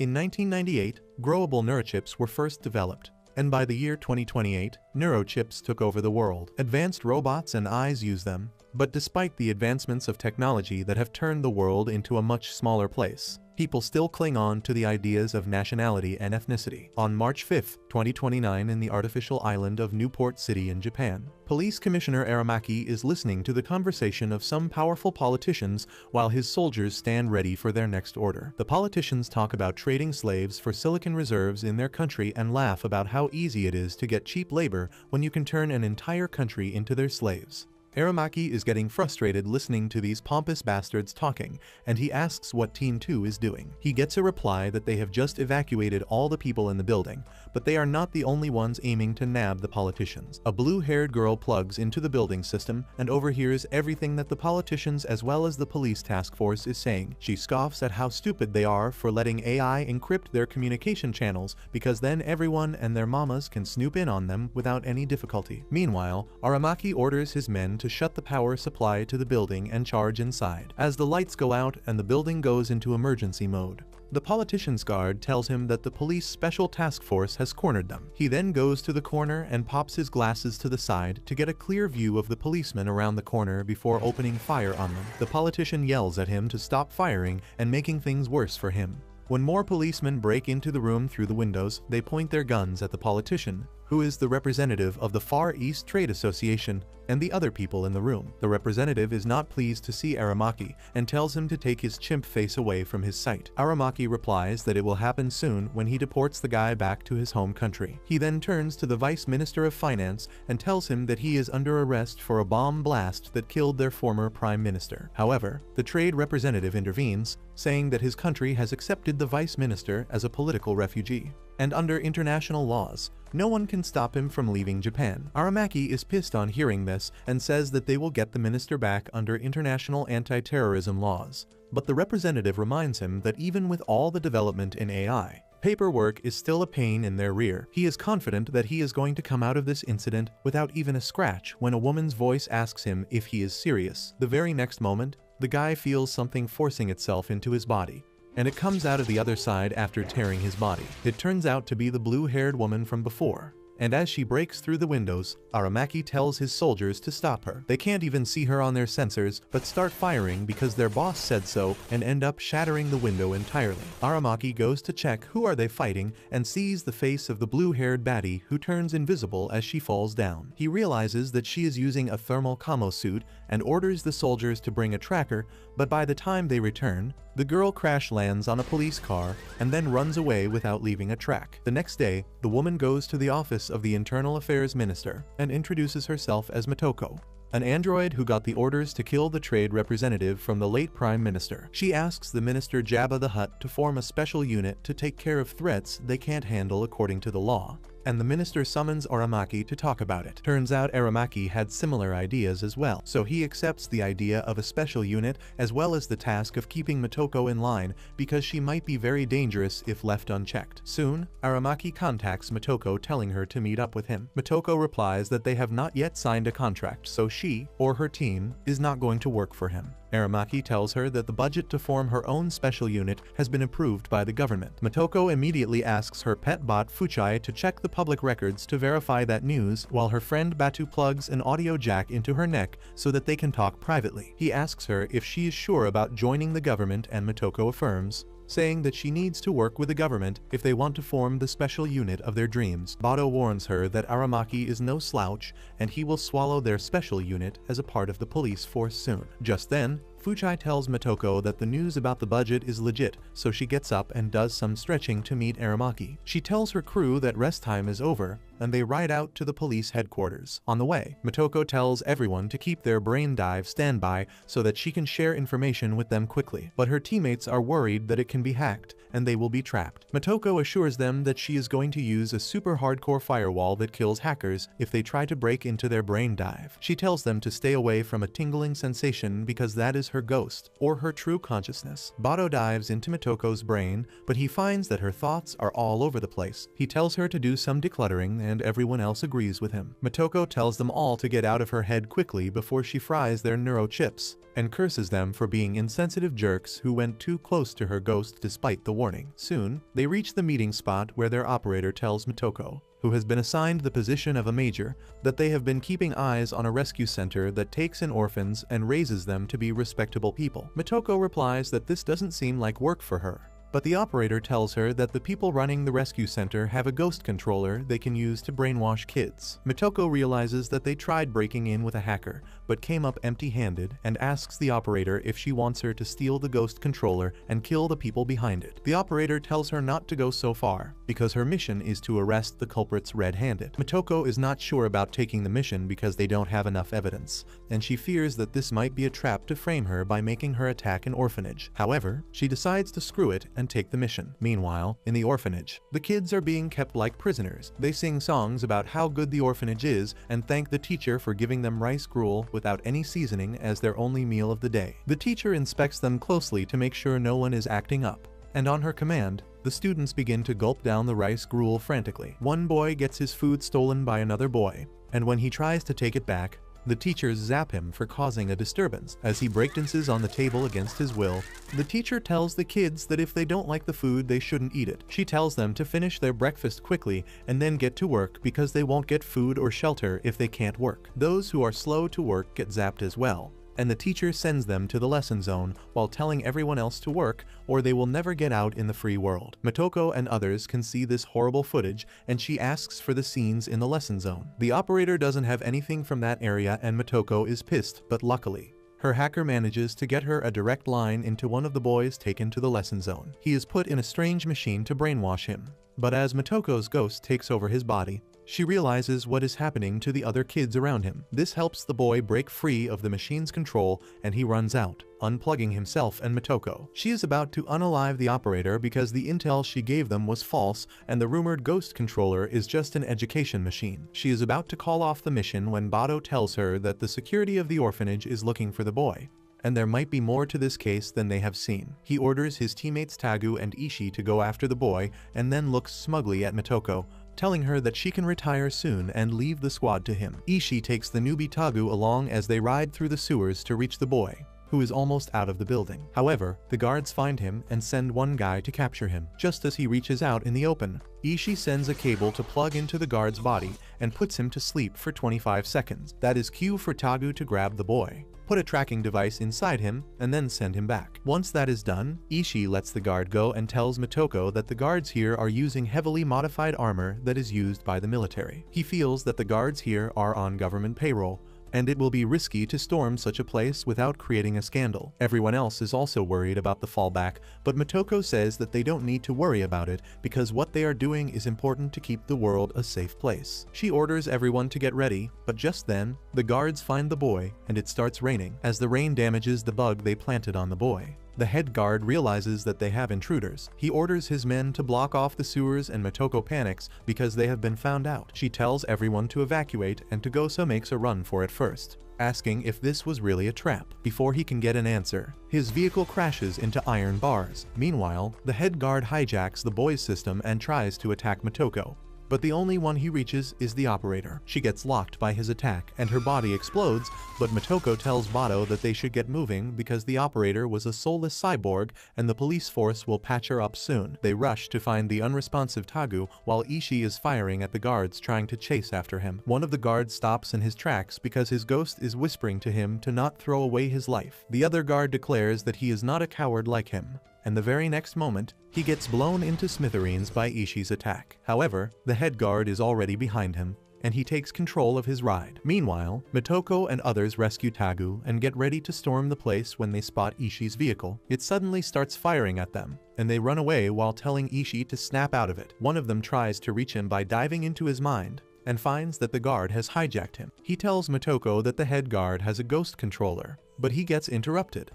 In 1998, growable neurochips were first developed, and by the year 2028, neurochips took over the world. Advanced robots and eyes use them, but despite the advancements of technology that have turned the world into a much smaller place, people still cling on to the ideas of nationality and ethnicity. On March 5, 2029 in the artificial island of Newport City in Japan, Police Commissioner Aramaki is listening to the conversation of some powerful politicians while his soldiers stand ready for their next order. The politicians talk about trading slaves for silicon reserves in their country and laugh about how easy it is to get cheap labor when you can turn an entire country into their slaves. Aramaki is getting frustrated listening to these pompous bastards talking, and he asks what Team 2 is doing. He gets a reply that they have just evacuated all the people in the building, but they are not the only ones aiming to nab the politicians. A blue-haired girl plugs into the building system and overhears everything that the politicians as well as the police task force is saying. She scoffs at how stupid they are for letting AI encrypt their communication channels, because then everyone and their mamas can snoop in on them without any difficulty. Meanwhile, Aramaki orders his men to shut the power supply to the building and charge inside. As the lights go out and the building goes into emergency mode, the politician's guard tells him that the police special task force has cornered them. He then goes to the corner and pops his glasses to the side to get a clear view of the policemen around the corner before opening fire on them. The politician yells at him to stop firing and making things worse for him. When more policemen break into the room through the windows, they point their guns at the politician, who is the representative of the Far East Trade Association, and the other people in the room. The representative is not pleased to see Aramaki and tells him to take his chimp face away from his sight. Aramaki replies that it will happen soon when he deports the guy back to his home country. He then turns to the Vice Minister of Finance and tells him that he is under arrest for a bomb blast that killed their former Prime Minister. However, the trade representative intervenes, saying that his country has accepted the Vice Minister as a political refugee, and under international laws, no one can stop him from leaving Japan. Aramaki is pissed on hearing this and says that they will get the minister back under international anti-terrorism laws. But the representative reminds him that even with all the development in AI, paperwork is still a pain in their rear. He is confident that he is going to come out of this incident without even a scratch when a woman's voice asks him if he is serious. The very next moment, the guy feels something forcing itself into his body, and it comes out of the other side after tearing his body. It turns out to be the blue-haired woman from before, and as she breaks through the windows, Aramaki tells his soldiers to stop her. They can't even see her on their sensors, but start firing because their boss said so and end up shattering the window entirely. Aramaki goes to check who are they fighting and sees the face of the blue-haired baddie who turns invisible as she falls down. He realizes that she is using a thermal camo suit and orders the soldiers to bring a tracker, but by the time they return, the girl crash lands on a police car and then runs away without leaving a track. The next day, the woman goes to the office of the Internal Affairs Minister and introduces herself as Motoko, an android who got the orders to kill the trade representative from the late Prime Minister. She asks the Minister Jabba the Hutt to form a special unit to take care of threats they can't handle according to the law, and the minister summons Aramaki to talk about it. Turns out Aramaki had similar ideas as well, so he accepts the idea of a special unit as well as the task of keeping Motoko in line because she might be very dangerous if left unchecked. Soon, Aramaki contacts Motoko telling her to meet up with him. Motoko replies that they have not yet signed a contract, so she, or her team, is not going to work for him. Aramaki tells her that the budget to form her own special unit has been approved by the government. Motoko immediately asks her pet bot Fuchai to check the public records to verify that news, while her friend Batu plugs an audio jack into her neck so that they can talk privately. He asks her if she is sure about joining the government, and Motoko affirms, saying that she needs to work with the government if they want to form the special unit of their dreams. Bato warns her that Aramaki is no slouch and he will swallow their special unit as a part of the police force soon. Just then, Fuchai tells Motoko that the news about the budget is legit, so she gets up and does some stretching to meet Aramaki. She tells her crew that rest time is over, and they ride out to the police headquarters. On the way, Motoko tells everyone to keep their brain dive standby so that she can share information with them quickly. But her teammates are worried that it can be hacked, and they will be trapped. Motoko assures them that she is going to use a super hardcore firewall that kills hackers if they try to break into their brain dive. She tells them to stay away from a tingling sensation because that is her ghost, or her true consciousness. Bato dives into Motoko's brain, but he finds that her thoughts are all over the place. He tells her to do some decluttering and everyone else agrees with him. Motoko tells them all to get out of her head quickly before she fries their neurochips, and curses them for being insensitive jerks who went too close to her ghost despite the warning. Soon, they reach the meeting spot where their operator tells Motoko, who has been assigned the position of a major, that they have been keeping eyes on a rescue center that takes in orphans and raises them to be respectable people. Motoko replies that this doesn't seem like work for her. But the operator tells her that the people running the rescue center have a ghost controller they can use to brainwash kids. Motoko realizes that they tried breaking in with a hacker, but came up empty-handed, and asks the operator if she wants her to steal the ghost controller and kill the people behind it. The operator tells her not to go so far, because her mission is to arrest the culprits red-handed. Motoko is not sure about taking the mission because they don't have enough evidence, and she fears that this might be a trap to frame her by making her attack an orphanage. However, she decides to screw it and take the mission. Meanwhile, in the orphanage, the kids are being kept like prisoners. They sing songs about how good the orphanage is and thank the teacher for giving them rice gruel without any seasoning as their only meal of the day. The teacher inspects them closely to make sure no one is acting up, and on her command, the students begin to gulp down the rice gruel frantically. One boy gets his food stolen by another boy, and when he tries to take it back, the teachers zap him for causing a disturbance. As he breakdances on the table against his will, the teacher tells the kids that if they don't like the food, they shouldn't eat it. She tells them to finish their breakfast quickly and then get to work because they won't get food or shelter if they can't work. Those who are slow to work get zapped as well, and the teacher sends them to the lesson zone while telling everyone else to work or they will never get out in the free world. Motoko and others can see this horrible footage and she asks for the scenes in the lesson zone. The operator doesn't have anything from that area and Motoko is pissed, but luckily, her hacker manages to get her a direct line into one of the boys taken to the lesson zone. He is put in a strange machine to brainwash him, but as Motoko's ghost takes over his body, she realizes what is happening to the other kids around him. This helps the boy break free of the machine's control and he runs out, unplugging himself and Motoko. She is about to unalive the operator because the intel she gave them was false and the rumored ghost controller is just an education machine. She is about to call off the mission when Bado tells her that the security of the orphanage is looking for the boy, and there might be more to this case than they have seen. He orders his teammates Tagu and Ishii to go after the boy and then looks smugly at Motoko, telling her that she can retire soon and leave the squad to him. Ishii takes the newbie Tagu along as they ride through the sewers to reach the boy, who is almost out of the building. However, the guards find him and send one guy to capture him. Just as he reaches out in the open, Ishii sends a cable to plug into the guard's body and puts him to sleep for 25 seconds. That is cue for Tagu to grab the boy, put a tracking device inside him, and then send him back. Once that is done, Ishii lets the guard go and tells Motoko that the guards here are using heavily modified armor that is used by the military. He feels that the guards here are on government payroll, and it will be risky to storm such a place without creating a scandal. Everyone else is also worried about the fallback, but Motoko says that they don't need to worry about it because what they are doing is important to keep the world a safe place. She orders everyone to get ready, but just then, the guards find the boy and it starts raining. As the rain damages the bug they planted on the boy, the head guard realizes that they have intruders. He orders his men to block off the sewers and Motoko panics because they have been found out. She tells everyone to evacuate and Togosa makes a run for it first, asking if this was really a trap. Before he can get an answer, his vehicle crashes into iron bars. Meanwhile, the head guard hijacks the boy's system and tries to attack Motoko, but the only one he reaches is the operator. She gets locked by his attack and her body explodes, but Motoko tells Bado that they should get moving because the operator was a soulless cyborg and the police force will patch her up soon. They rush to find the unresponsive Tagu while Ishii is firing at the guards trying to chase after him. One of the guards stops in his tracks because his ghost is whispering to him to not throw away his life. The other guard declares that he is not a coward like him, and the very next moment, he gets blown into smithereens by Ishii's attack. However, the head guard is already behind him, and he takes control of his ride. Meanwhile, Motoko and others rescue Tagu and get ready to storm the place when they spot Ishii's vehicle. It suddenly starts firing at them, and they run away while telling Ishii to snap out of it. One of them tries to reach him by diving into his mind, and finds that the guard has hijacked him. He tells Motoko that the head guard has a ghost controller, but he gets interrupted.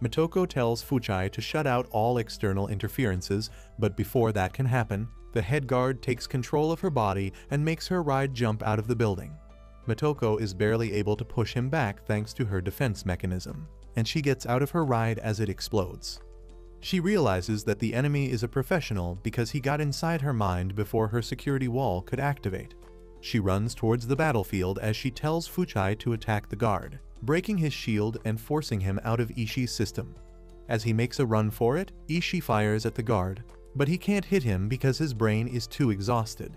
Motoko tells Fuchai to shut out all external interferences, but before that can happen, the head guard takes control of her body and makes her ride jump out of the building. Motoko is barely able to push him back thanks to her defense mechanism, and she gets out of her ride as it explodes. She realizes that the enemy is a professional because he got inside her mind before her security wall could activate. She runs towards the battlefield as she tells Fuchai to attack the guard, breaking his shield and forcing him out of Ishii's system. As he makes a run for it, Ishii fires at the guard, but he can't hit him because his brain is too exhausted.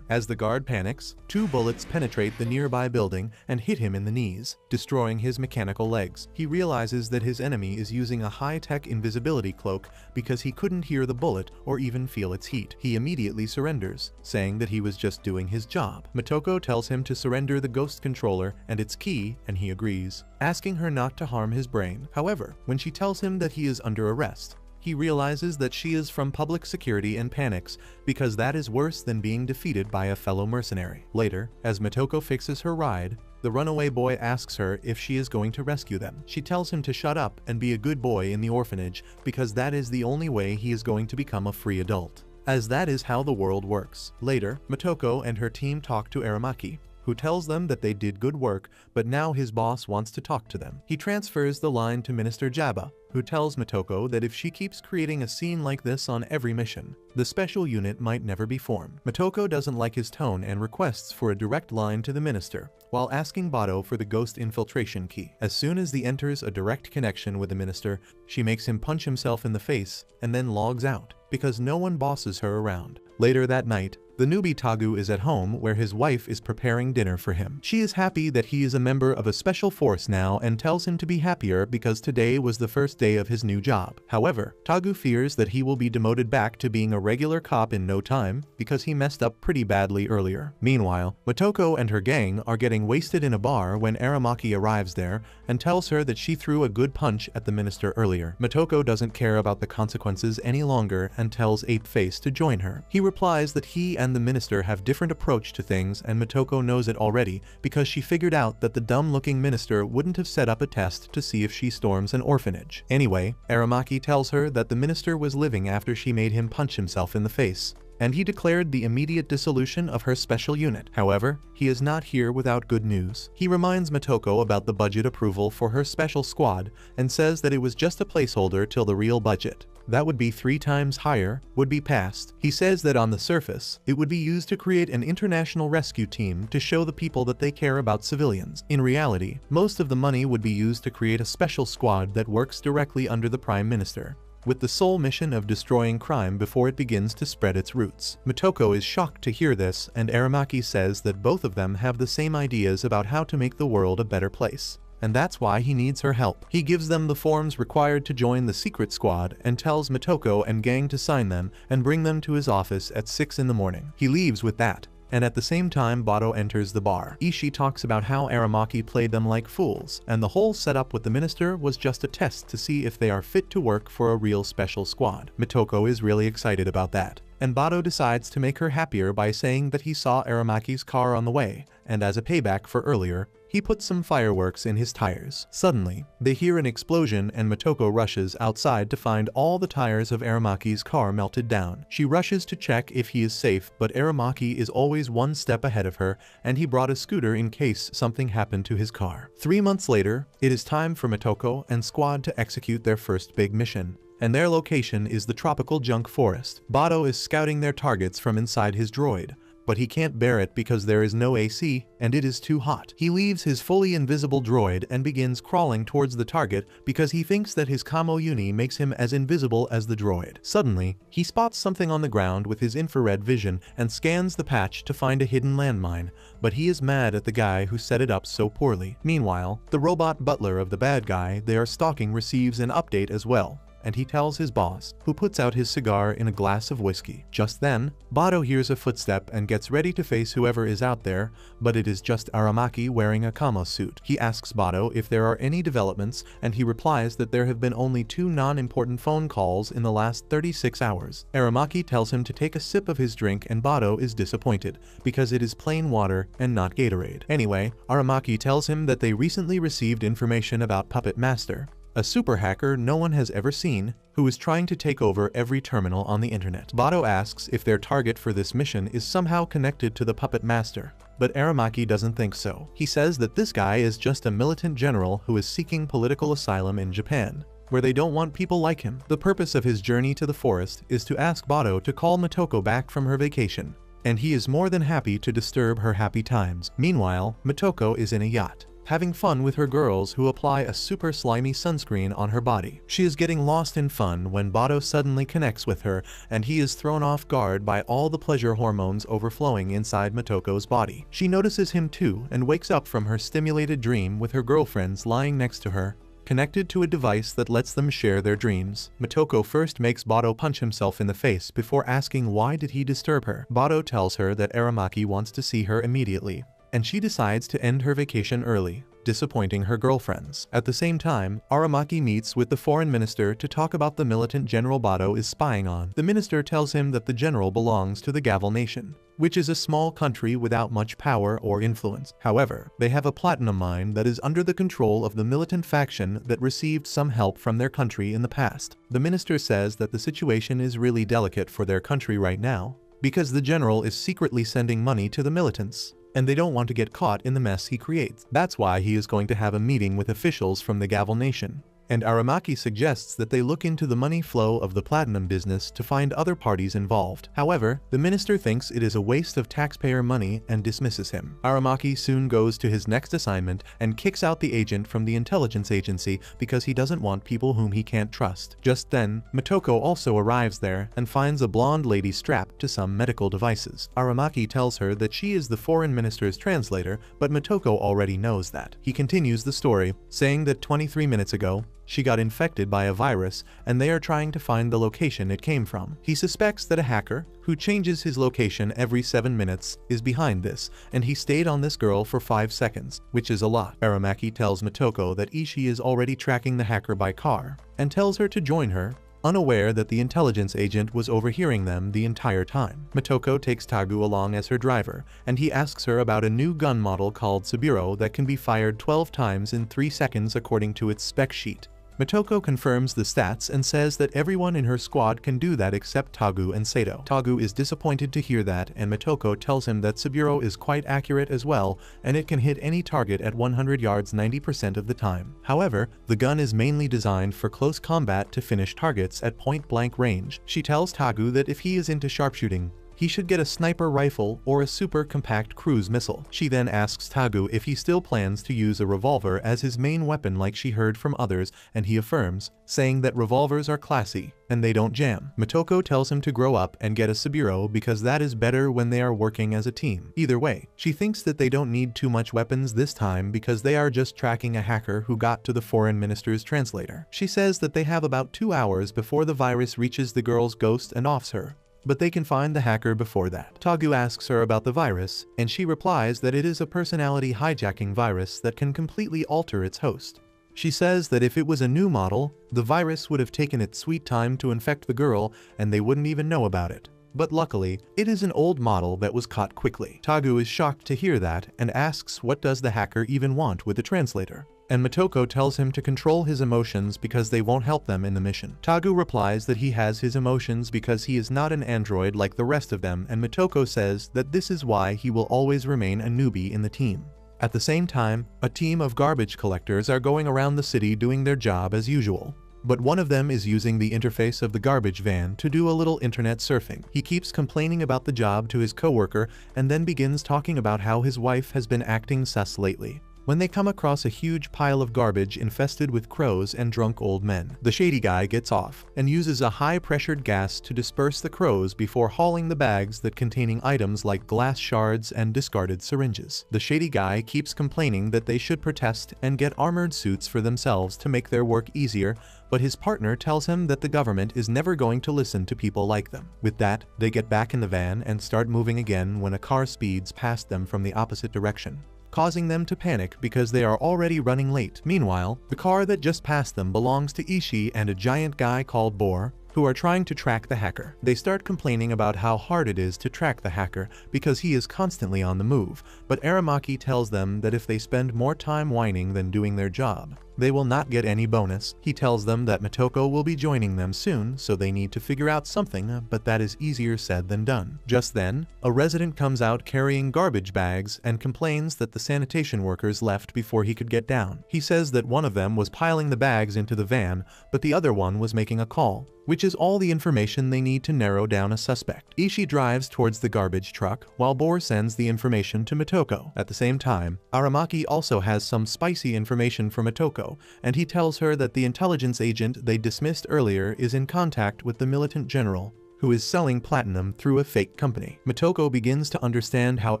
As the guard panics, 2 bullets penetrate the nearby building and hit him in the knees, destroying his mechanical legs. He realizes that his enemy is using a high-tech invisibility cloak because he couldn't hear the bullet or even feel its heat. He immediately surrenders, saying that he was just doing his job. Motoko tells him to surrender the ghost controller and its key, and he agrees, asking her not to harm his brain. However, when she tells him that he is under arrest, he realizes that she is from public security and panics because that is worse than being defeated by a fellow mercenary. Later, as Motoko fixes her ride, the runaway boy asks her if she is going to rescue them. She tells him to shut up and be a good boy in the orphanage because that is the only way he is going to become a free adult, as that is how the world works. Later, Motoko and her team talk to Aramaki, who tells them that they did good work, but now his boss wants to talk to them. He transfers the line to Minister Jabba, who tells Motoko that if she keeps creating a scene like this on every mission, the special unit might never be formed. Motoko doesn't like his tone and requests for a direct line to the minister, while asking Bado for the ghost infiltration key. As soon as he enters a direct connection with the minister, she makes him punch himself in the face and then logs out, because no one bosses her around. Later that night, the newbie Tagu is at home where his wife is preparing dinner for him. She is happy that he is a member of a special force now and tells him to be happier because today was the first day of his new job. However, Tagu fears that he will be demoted back to being a regular cop in no time because he messed up pretty badly earlier. Meanwhile, Motoko and her gang are getting wasted in a bar when Aramaki arrives there and tells her that she threw a good punch at the minister earlier. Motoko doesn't care about the consequences any longer and tells Ape Face to join her. He replies that he and the minister have different approach to things, and Motoko knows it already because she figured out that the dumb-looking minister wouldn't have set up a test to see if she storms an orphanage. Anyway, Aramaki tells her that the minister was living after she made him punch himself in the face, and he declared the immediate dissolution of her special unit. However, he is not here without good news. He reminds Motoko about the budget approval for her special squad and says that it was just a placeholder till the real budget, that would be 3 times higher, would be passed. He says that on the surface, it would be used to create an international rescue team to show the people that they care about civilians. In reality, most of the money would be used to create a special squad that works directly under the Prime Minister, with the sole mission of destroying crime before it begins to spread its roots. Motoko is shocked to hear this, and Aramaki says that both of them have the same ideas about how to make the world a better place, and that's why he needs her help. He gives them the forms required to join the secret squad and tells Motoko and gang to sign them and bring them to his office at 6 in the morning. He leaves with that, and at the same time Bado enters the bar. Ishii talks about how Aramaki played them like fools, and the whole setup with the minister was just a test to see if they are fit to work for a real special squad. Motoko is really excited about that, and Bado decides to make her happier by saying that he saw Aramaki's car on the way, and as a payback for earlier, he puts some fireworks in his tires. Suddenly, they hear an explosion and Motoko rushes outside to find all the tires of Aramaki's car melted down. She rushes to check if he is safe, but Aramaki is always one step ahead of her, and he brought a scooter in case something happened to his car. 3 months later, it is time for Motoko and squad to execute their first big mission, and their location is the tropical junk forest. Bado is scouting their targets from inside his droid, but he can't bear it because there is no AC and it is too hot. He leaves his fully invisible droid and begins crawling towards the target because he thinks that his Kamo Uni makes him as invisible as the droid. Suddenly, he spots something on the ground with his infrared vision and scans the patch to find a hidden landmine, but he is mad at the guy who set it up so poorly. Meanwhile, the robot butler of the bad guy they are stalking receives an update as well, and he tells his boss, who puts out his cigar in a glass of whiskey. Just then, Bado hears a footstep and gets ready to face whoever is out there, but it is just Aramaki wearing a Kamo suit. He asks Bado if there are any developments, and he replies that there have been only 2 non-important phone calls in the last 36 hours. Aramaki tells him to take a sip of his drink, and Bado is disappointed, because it is plain water and not Gatorade. Anyway, Aramaki tells him that they recently received information about Puppet Master, a super hacker no one has ever seen, who is trying to take over every terminal on the internet. Bado asks if their target for this mission is somehow connected to the Puppet Master, but Aramaki doesn't think so. He says that this guy is just a militant general who is seeking political asylum in Japan, where they don't want people like him. The purpose of his journey to the forest is to ask Bado to call Motoko back from her vacation, and he is more than happy to disturb her happy times. Meanwhile, Motoko is in a yacht, having fun with her girls who apply a super slimy sunscreen on her body. She is getting lost in fun when Bato suddenly connects with her, and he is thrown off guard by all the pleasure hormones overflowing inside Motoko's body. She notices him too and wakes up from her stimulated dream with her girlfriends lying next to her, connected to a device that lets them share their dreams. Motoko first makes Bato punch himself in the face before asking why did he disturb her. Bato tells her that Aramaki wants to see her immediately, and she decides to end her vacation early, disappointing her girlfriends. At the same time, Aramaki meets with the foreign minister to talk about the militant general Bato is spying on. The minister tells him that the general belongs to the Gavel Nation, which is a small country without much power or influence. However, they have a platinum mine that is under the control of the militant faction that received some help from their country in the past. The minister says that the situation is really delicate for their country right now, because the general is secretly sending money to the militants, and they don't want to get caught in the mess he creates. That's why he is going to have a meeting with officials from the Gavel Nation. And Aramaki suggests that they look into the money flow of the platinum business to find other parties involved. However, the minister thinks it is a waste of taxpayer money and dismisses him. Aramaki soon goes to his next assignment and kicks out the agent from the intelligence agency because he doesn't want people whom he can't trust. Just then, Motoko also arrives there and finds a blonde lady strapped to some medical devices. Aramaki tells her that she is the foreign minister's translator, but Motoko already knows that. He continues the story, saying that 23 minutes ago, she got infected by a virus, and they are trying to find the location it came from. He suspects that a hacker, who changes his location every 7 minutes, is behind this, and he stayed on this girl for 5 seconds, which is a lot. Aramaki tells Motoko that Ishii is already tracking the hacker by car, and tells her to join her, unaware that the intelligence agent was overhearing them the entire time. Motoko takes Tagu along as her driver, and he asks her about a new gun model called Saburo that can be fired 12 times in 3 seconds according to its spec sheet. Motoko confirms the stats and says that everyone in her squad can do that except Tagu and Sato. Tagu is disappointed to hear that, and Motoko tells him that Saburo is quite accurate as well, and it can hit any target at 100 yards 90% of the time. However, the gun is mainly designed for close combat to finish targets at point-blank range. She tells Tagu that if he is into sharpshooting, he should get a sniper rifle or a super compact cruise missile. She then asks Tagu if he still plans to use a revolver as his main weapon like she heard from others, and he affirms, saying that revolvers are classy, and they don't jam. Motoko tells him to grow up and get a Saburo because that is better when they are working as a team. Either way, she thinks that they don't need too much weapons this time because they are just tracking a hacker who got to the foreign minister's translator. She says that they have about 2 hours before the virus reaches the girl's ghost and offs her, but they can find the hacker before that. Tagu asks her about the virus, and she replies that it is a personality hijacking virus that can completely alter its host. She says that if it was a new model, the virus would have taken its sweet time to infect the girl and they wouldn't even know about it. But luckily, it is an old model that was caught quickly. Tagu is shocked to hear that and asks what does the hacker even want with the translator. And Motoko tells him to control his emotions because they won't help them in the mission. Tagu replies that he has his emotions because he is not an android like the rest of them, and Motoko says that this is why he will always remain a newbie in the team. At the same time, a team of garbage collectors are going around the city doing their job as usual. But one of them is using the interface of the garbage van to do a little internet surfing. He keeps complaining about the job to his coworker and then begins talking about how his wife has been acting sus lately. When they come across a huge pile of garbage infested with crows and drunk old men, the shady guy gets off and uses a high-pressured gas to disperse the crows before hauling the bags that containing items like glass shards and discarded syringes. The shady guy keeps complaining that they should protest and get armored suits for themselves to make their work easier, but his partner tells him that the government is never going to listen to people like them. With that, they get back in the van and start moving again when a car speeds past them from the opposite direction, causing them to panic because they are already running late. Meanwhile, the car that just passed them belongs to Ishii and a giant guy called Boar, who are trying to track the hacker. They start complaining about how hard it is to track the hacker because he is constantly on the move, but Aramaki tells them that if they spend more time whining than doing their job, They will not get any bonus. He tells them that Motoko will be joining them soon, so they need to figure out something, but that is easier said than done. Just then, a resident comes out carrying garbage bags and complains that the sanitation workers left before he could get down. He says that one of them was piling the bags into the van, but the other one was making a call, which is all the information they need to narrow down a suspect. Ishii drives towards the garbage truck, while Bor sends the information to Motoko. At the same time, Aramaki also has some spicy information for Motoko, and he tells her that the intelligence agent they dismissed earlier is in contact with the militant general, who is selling platinum through a fake company. Motoko begins to understand how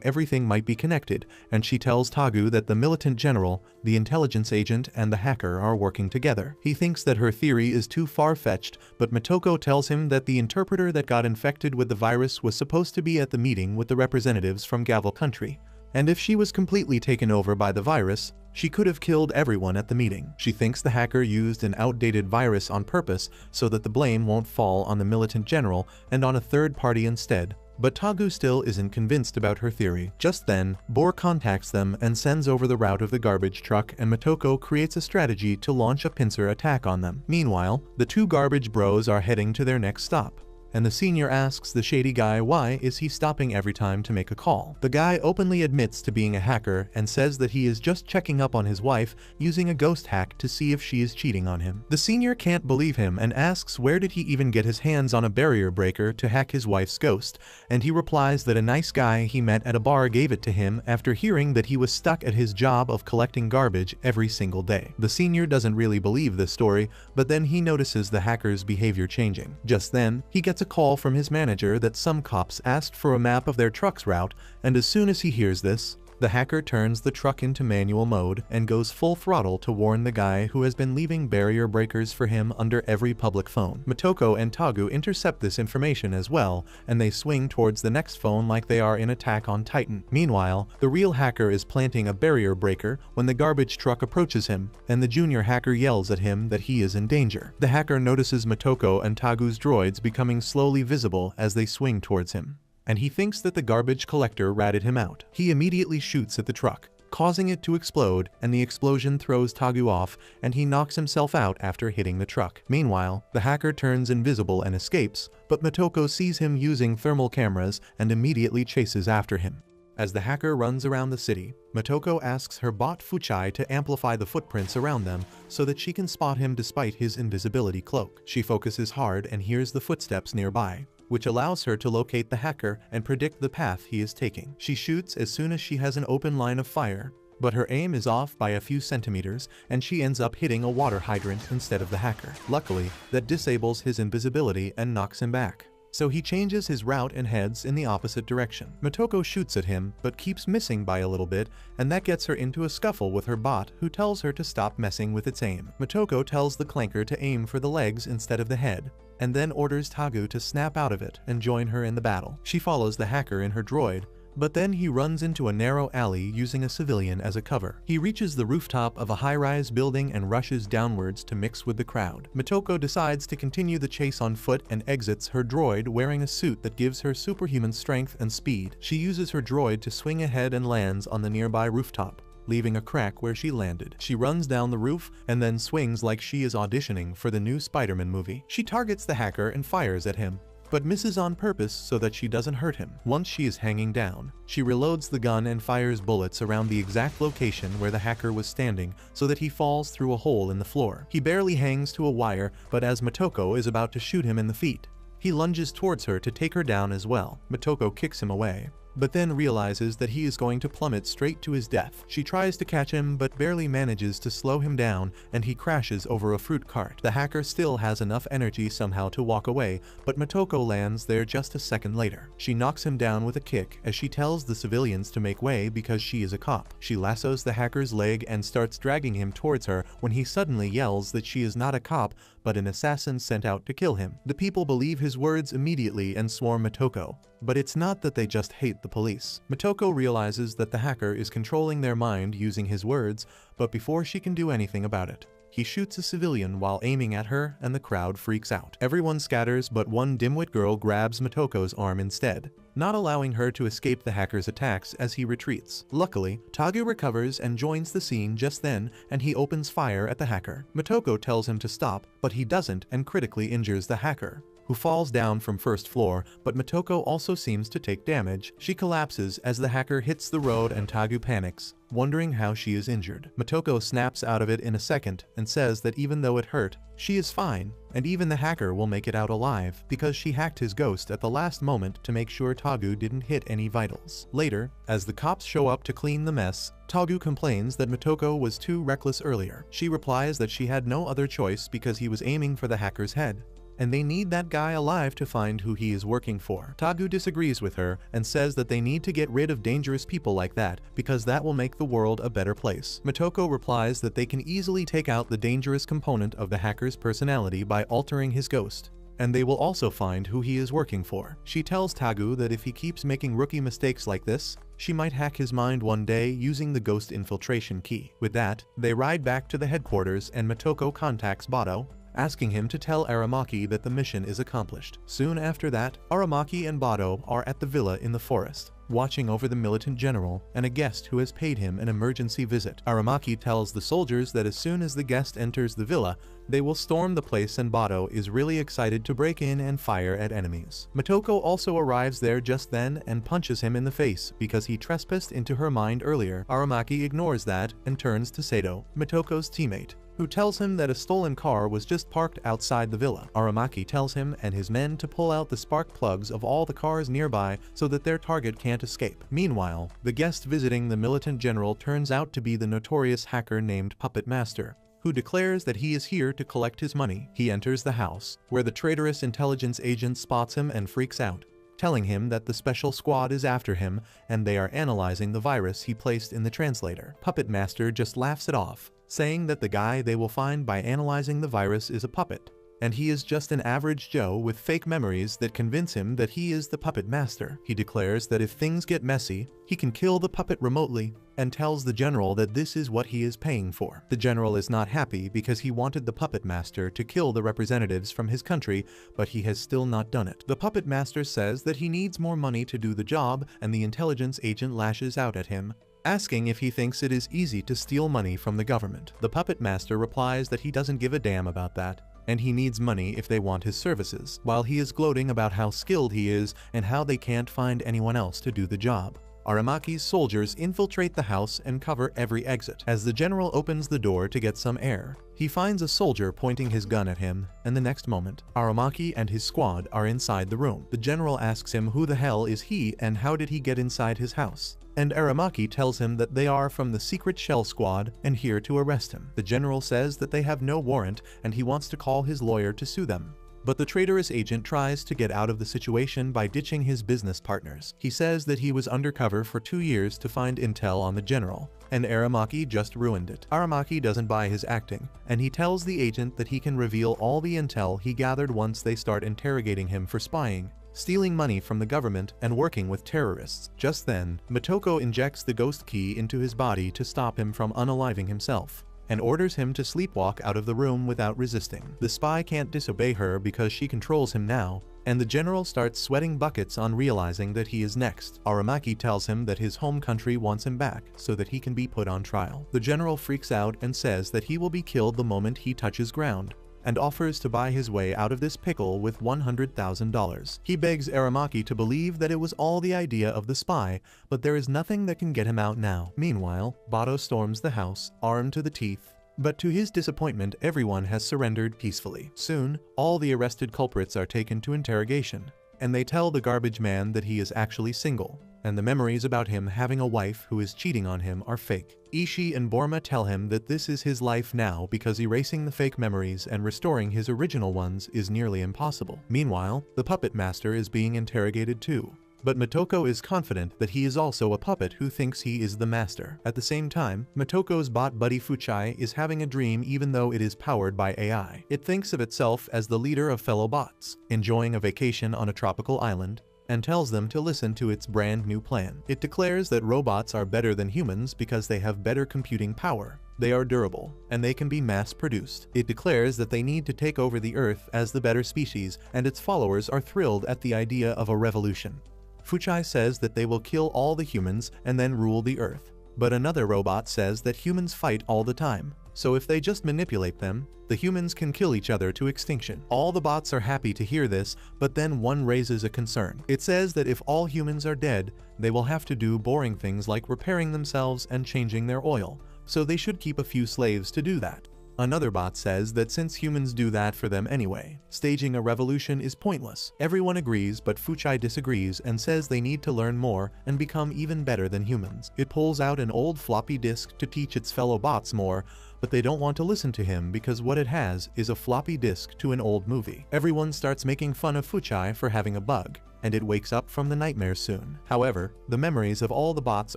everything might be connected, and she tells Tagu that the militant general, the intelligence agent, and the hacker are working together. He thinks that her theory is too far-fetched, but Motoko tells him that the interpreter that got infected with the virus was supposed to be at the meeting with the representatives from Gavel country, and if she was completely taken over by the virus, she could have killed everyone at the meeting. She thinks the hacker used an outdated virus on purpose so that the blame won't fall on the militant general and on a third party instead, but Tagu still isn't convinced about her theory. Just then, Bor contacts them and sends over the route of the garbage truck, and Motoko creates a strategy to launch a pincer attack on them. Meanwhile, the two garbage bros are heading to their next stop, and the senior asks the shady guy why is he stopping every time to make a call. The guy openly admits to being a hacker and says that he is just checking up on his wife using a ghost hack to see if she is cheating on him. The senior can't believe him and asks where did he even get his hands on a barrier breaker to hack his wife's ghost, and he replies that a nice guy he met at a bar gave it to him after hearing that he was stuck at his job of collecting garbage every single day. The senior doesn't really believe this story, but then he notices the hacker's behavior changing. Just then, he gets a call from his manager that some cops asked for a map of their truck's route, and as soon as he hears this, the hacker turns the truck into manual mode and goes full throttle to warn the guy who has been leaving barrier breakers for him under every public phone. Motoko and Tagu intercept this information as well, and they swing towards the next phone like they are in Attack on Titan. Meanwhile, the real hacker is planting a barrier breaker when the garbage truck approaches him, and the junior hacker yells at him that he is in danger. The hacker notices Motoko and Tagu's droids becoming slowly visible as they swing towards him, and he thinks that the garbage collector ratted him out. He immediately shoots at the truck, causing it to explode, and the explosion throws Tagu off, and he knocks himself out after hitting the truck. Meanwhile, the hacker turns invisible and escapes, but Motoko sees him using thermal cameras and immediately chases after him. As the hacker runs around the city, Motoko asks her bot Fuchai to amplify the footprints around them so that she can spot him despite his invisibility cloak. She focuses hard and hears the footsteps nearby, which allows her to locate the hacker and predict the path he is taking. She shoots as soon as she has an open line of fire, but her aim is off by a few centimeters and she ends up hitting a water hydrant instead of the hacker. Luckily, that disables his invisibility and knocks him back, so he changes his route and heads in the opposite direction. Motoko shoots at him, but keeps missing by a little bit, and that gets her into a scuffle with her bot, who tells her to stop messing with its aim. Motoko tells the clanker to aim for the legs instead of the head, and then orders Tagu to snap out of it and join her in the battle. She follows the hacker in her droid, but then he runs into a narrow alley using a civilian as a cover. He reaches the rooftop of a high-rise building and rushes downwards to mix with the crowd. Motoko decides to continue the chase on foot and exits her droid wearing a suit that gives her superhuman strength and speed. She uses her droid to swing ahead and lands on the nearby rooftop, leaving a crack where she landed. She runs down the roof and then swings like she is auditioning for the new Spider-Man movie. She targets the hacker and fires at him, but misses on purpose so that she doesn't hurt him. Once she is hanging down, she reloads the gun and fires bullets around the exact location where the hacker was standing so that he falls through a hole in the floor. He barely hangs to a wire, but as Motoko is about to shoot him in the feet, he lunges towards her to take her down as well. Motoko kicks him away, but then realizes that he is going to plummet straight to his death. She tries to catch him but barely manages to slow him down, and he crashes over a fruit cart. The hacker still has enough energy somehow to walk away, but Motoko lands there just a second later. She knocks him down with a kick as she tells the civilians to make way because she is a cop. She lassos the hacker's leg and starts dragging him towards her when he suddenly yells that she is not a cop but an assassin sent out to kill him. The people believe his words immediately and swarm Motoko, but it's not that they just hate the police. Motoko realizes that the hacker is controlling their mind using his words, but before she can do anything about it, He shoots a civilian while aiming at her, and the crowd freaks out. Everyone scatters, but one dimwit girl grabs Motoko's arm instead, not allowing her to escape the hacker's attacks as he retreats. Luckily, Tagu recovers and joins the scene just then, and he opens fire at the hacker. Motoko tells him to stop, but he doesn't and critically injures the hacker, who falls down from first floor, but Motoko also seems to take damage. She collapses as the hacker hits the road and Tagu panics, wondering how she is injured. Motoko snaps out of it in a second and says that even though it hurt, she is fine, and even the hacker will make it out alive because she hacked his ghost at the last moment to make sure Tagu didn't hit any vitals. Later, as the cops show up to clean the mess, Tagu complains that Motoko was too reckless earlier. She replies that she had no other choice because he was aiming for the hacker's head, and they need that guy alive to find who he is working for. Tagu disagrees with her and says that they need to get rid of dangerous people like that because that will make the world a better place. Motoko replies that they can easily take out the dangerous component of the hacker's personality by altering his ghost, and they will also find who he is working for. She tells Tagu that if he keeps making rookie mistakes like this, she might hack his mind one day using the ghost infiltration key. With that, they ride back to the headquarters and Motoko contacts Bado, asking him to tell Aramaki that the mission is accomplished. Soon after that, Aramaki and Bado are at the villa in the forest, watching over the militant general and a guest who has paid him an emergency visit. Aramaki tells the soldiers that as soon as the guest enters the villa, they will storm the place, and Bado is really excited to break in and fire at enemies. Motoko also arrives there just then and punches him in the face because he trespassed into her mind earlier. Aramaki ignores that and turns to Sato, Motoko's teammate, who tells him that a stolen car was just parked outside the villa. Aramaki tells him and his men to pull out the spark plugs of all the cars nearby so that their target can't escape. Meanwhile, the guest visiting the militant general turns out to be the notorious hacker named Puppet Master, who declares that he is here to collect his money. He enters the house, where the traitorous intelligence agent spots him and freaks out, telling him that the special squad is after him and they are analyzing the virus he placed in the translator. Puppet Master just laughs it off, saying that the guy they will find by analyzing the virus is a puppet, and he is just an average Joe with fake memories that convince him that he is the Puppet Master. He declares that if things get messy, he can kill the puppet remotely, and tells the general that this is what he is paying for. The general is not happy because he wanted the Puppet Master to kill the representatives from his country, but he has still not done it. The Puppet Master says that he needs more money to do the job, and the intelligence agent lashes out at him, asking if he thinks it is easy to steal money from the government. The Puppet Master replies that he doesn't give a damn about that, and he needs money if they want his services, while he is gloating about how skilled he is and how they can't find anyone else to do the job. Aramaki's soldiers infiltrate the house and cover every exit. As the general opens the door to get some air, he finds a soldier pointing his gun at him, and the next moment, Aramaki and his squad are inside the room. The general asks him who the hell is he and how did he get inside his house, and Aramaki tells him that they are from the secret shell squad and here to arrest him. The general says that they have no warrant and he wants to call his lawyer to sue them, but the traitorous agent tries to get out of the situation by ditching his business partners. He says that he was undercover for 2 years to find intel on the general, and Aramaki just ruined it. Aramaki doesn't buy his acting, and he tells the agent that he can reveal all the intel he gathered once they start interrogating him for spying, stealing money from the government, and working with terrorists. Just then, Motoko injects the ghost key into his body to stop him from unaliving himself, and orders him to sleepwalk out of the room without resisting. The spy can't disobey her because she controls him now, and the general starts sweating buckets on realizing that he is next. Aramaki tells him that his home country wants him back so that he can be put on trial. The general freaks out and says that he will be killed the moment he touches ground, and offers to buy his way out of this pickle with $100,000. He begs Aramaki to believe that it was all the idea of the spy, but there is nothing that can get him out now. Meanwhile, Bado storms the house, armed to the teeth, but to his disappointment, everyone has surrendered peacefully. Soon, all the arrested culprits are taken to interrogation, and they tell the garbage man that he is actually single, and the memories about him having a wife who is cheating on him are fake. Ishii and Borma tell him that this is his life now because erasing the fake memories and restoring his original ones is nearly impossible. Meanwhile, the Puppet Master is being interrogated too, but Motoko is confident that he is also a puppet who thinks he is the master. At the same time, Motoko's bot buddy Fuchai is having a dream even though it is powered by AI. It thinks of itself as the leader of fellow bots, enjoying a vacation on a tropical island, and tells them to listen to its brand new plan. It declares that robots are better than humans because they have better computing power, They are durable, and they can be mass-produced. It declares that they need to take over the Earth as the better species, and its followers are thrilled at the idea of a revolution. Fuchai says that they will kill all the humans and then rule the Earth. But another robot says that humans fight all the time, so if they just manipulate them, the humans can kill each other to extinction. All the bots are happy to hear this, but then one raises a concern. It says that if all humans are dead, they will have to do boring things like repairing themselves and changing their oil, so they should keep a few slaves to do that. Another bot says that since humans do that for them anyway, staging a revolution is pointless. Everyone agrees, but Fuchai disagrees and says they need to learn more and become even better than humans. It pulls out an old floppy disk to teach its fellow bots more, but they don't want to listen to him because what it has is a floppy disk to an old movie. Everyone starts making fun of Fuchai for having a bug, and it wakes up from the nightmare soon. However, the memories of all the bots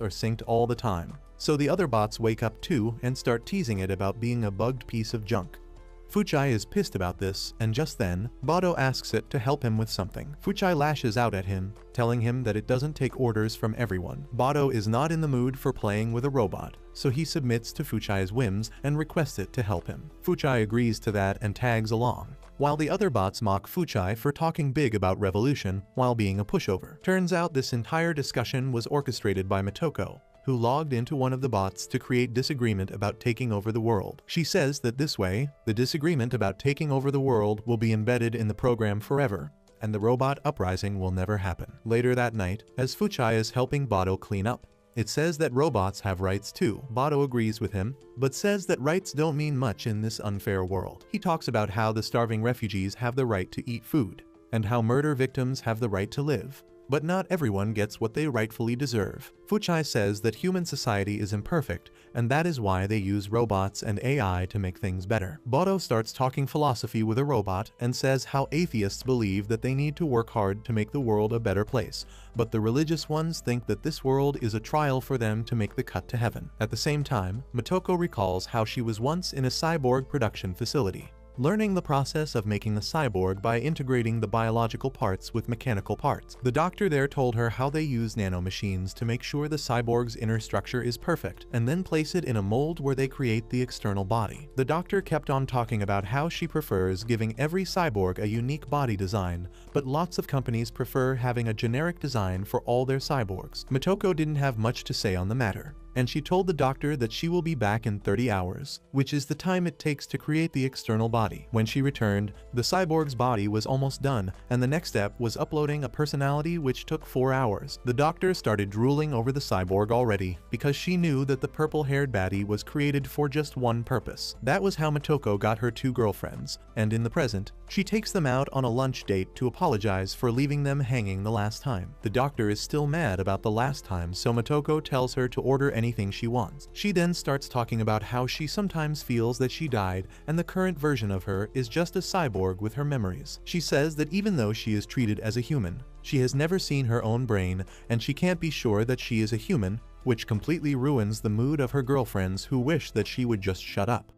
are synced all the time, so the other bots wake up too and start teasing it about being a bugged piece of junk. Fuchai is pissed about this, and just then, Bado asks it to help him with something. Fuchai lashes out at him, telling him that it doesn't take orders from everyone. Bado is not in the mood for playing with a robot, so he submits to Fuchai's whims and requests it to help him. Fuchai agrees to that and tags along, while the other bots mock Fuchai for talking big about revolution while being a pushover. Turns out this entire discussion was orchestrated by Motoko, who logged into one of the bots to create disagreement about taking over the world. She says that this way, the disagreement about taking over the world will be embedded in the program forever, and the robot uprising will never happen. Later that night, as Fuchai is helping Bado clean up, it says that robots have rights too. Bado agrees with him, but says that rights don't mean much in this unfair world. He talks about how the starving refugees have the right to eat food, and how murder victims have the right to live. But not everyone gets what they rightfully deserve. Fuchai says that human society is imperfect, and that is why they use robots and AI to make things better. Bado starts talking philosophy with a robot and says how atheists believe that they need to work hard to make the world a better place, but the religious ones think that this world is a trial for them to make the cut to heaven. At the same time, Motoko recalls how she was once in a cyborg production facility, learning the process of making the cyborg by integrating the biological parts with mechanical parts. The doctor there told her how they use nanomachines to make sure the cyborg's inner structure is perfect, and then place it in a mold where they create the external body. The doctor kept on talking about how she prefers giving every cyborg a unique body design, but lots of companies prefer having a generic design for all their cyborgs. Motoko didn't have much to say on the matter, and she told the doctor that she will be back in 30 hours, which is the time it takes to create the external body. When she returned, the cyborg's body was almost done, and the next step was uploading a personality, which took 4 hours. The doctor started drooling over the cyborg already, because she knew that the purple-haired baddie was created for just one purpose. That was how Motoko got her 2 girlfriends, and in the present, she takes them out on a lunch date to apologize for leaving them hanging the last time. The doctor is still mad about the last time, so Motoko tells her to order anything she wants. She then starts talking about how she sometimes feels that she died and the current version of her is just a cyborg with her memories. She says that even though she is treated as a human, she has never seen her own brain and she can't be sure that she is a human, which completely ruins the mood of her girlfriends who wish that she would just shut up.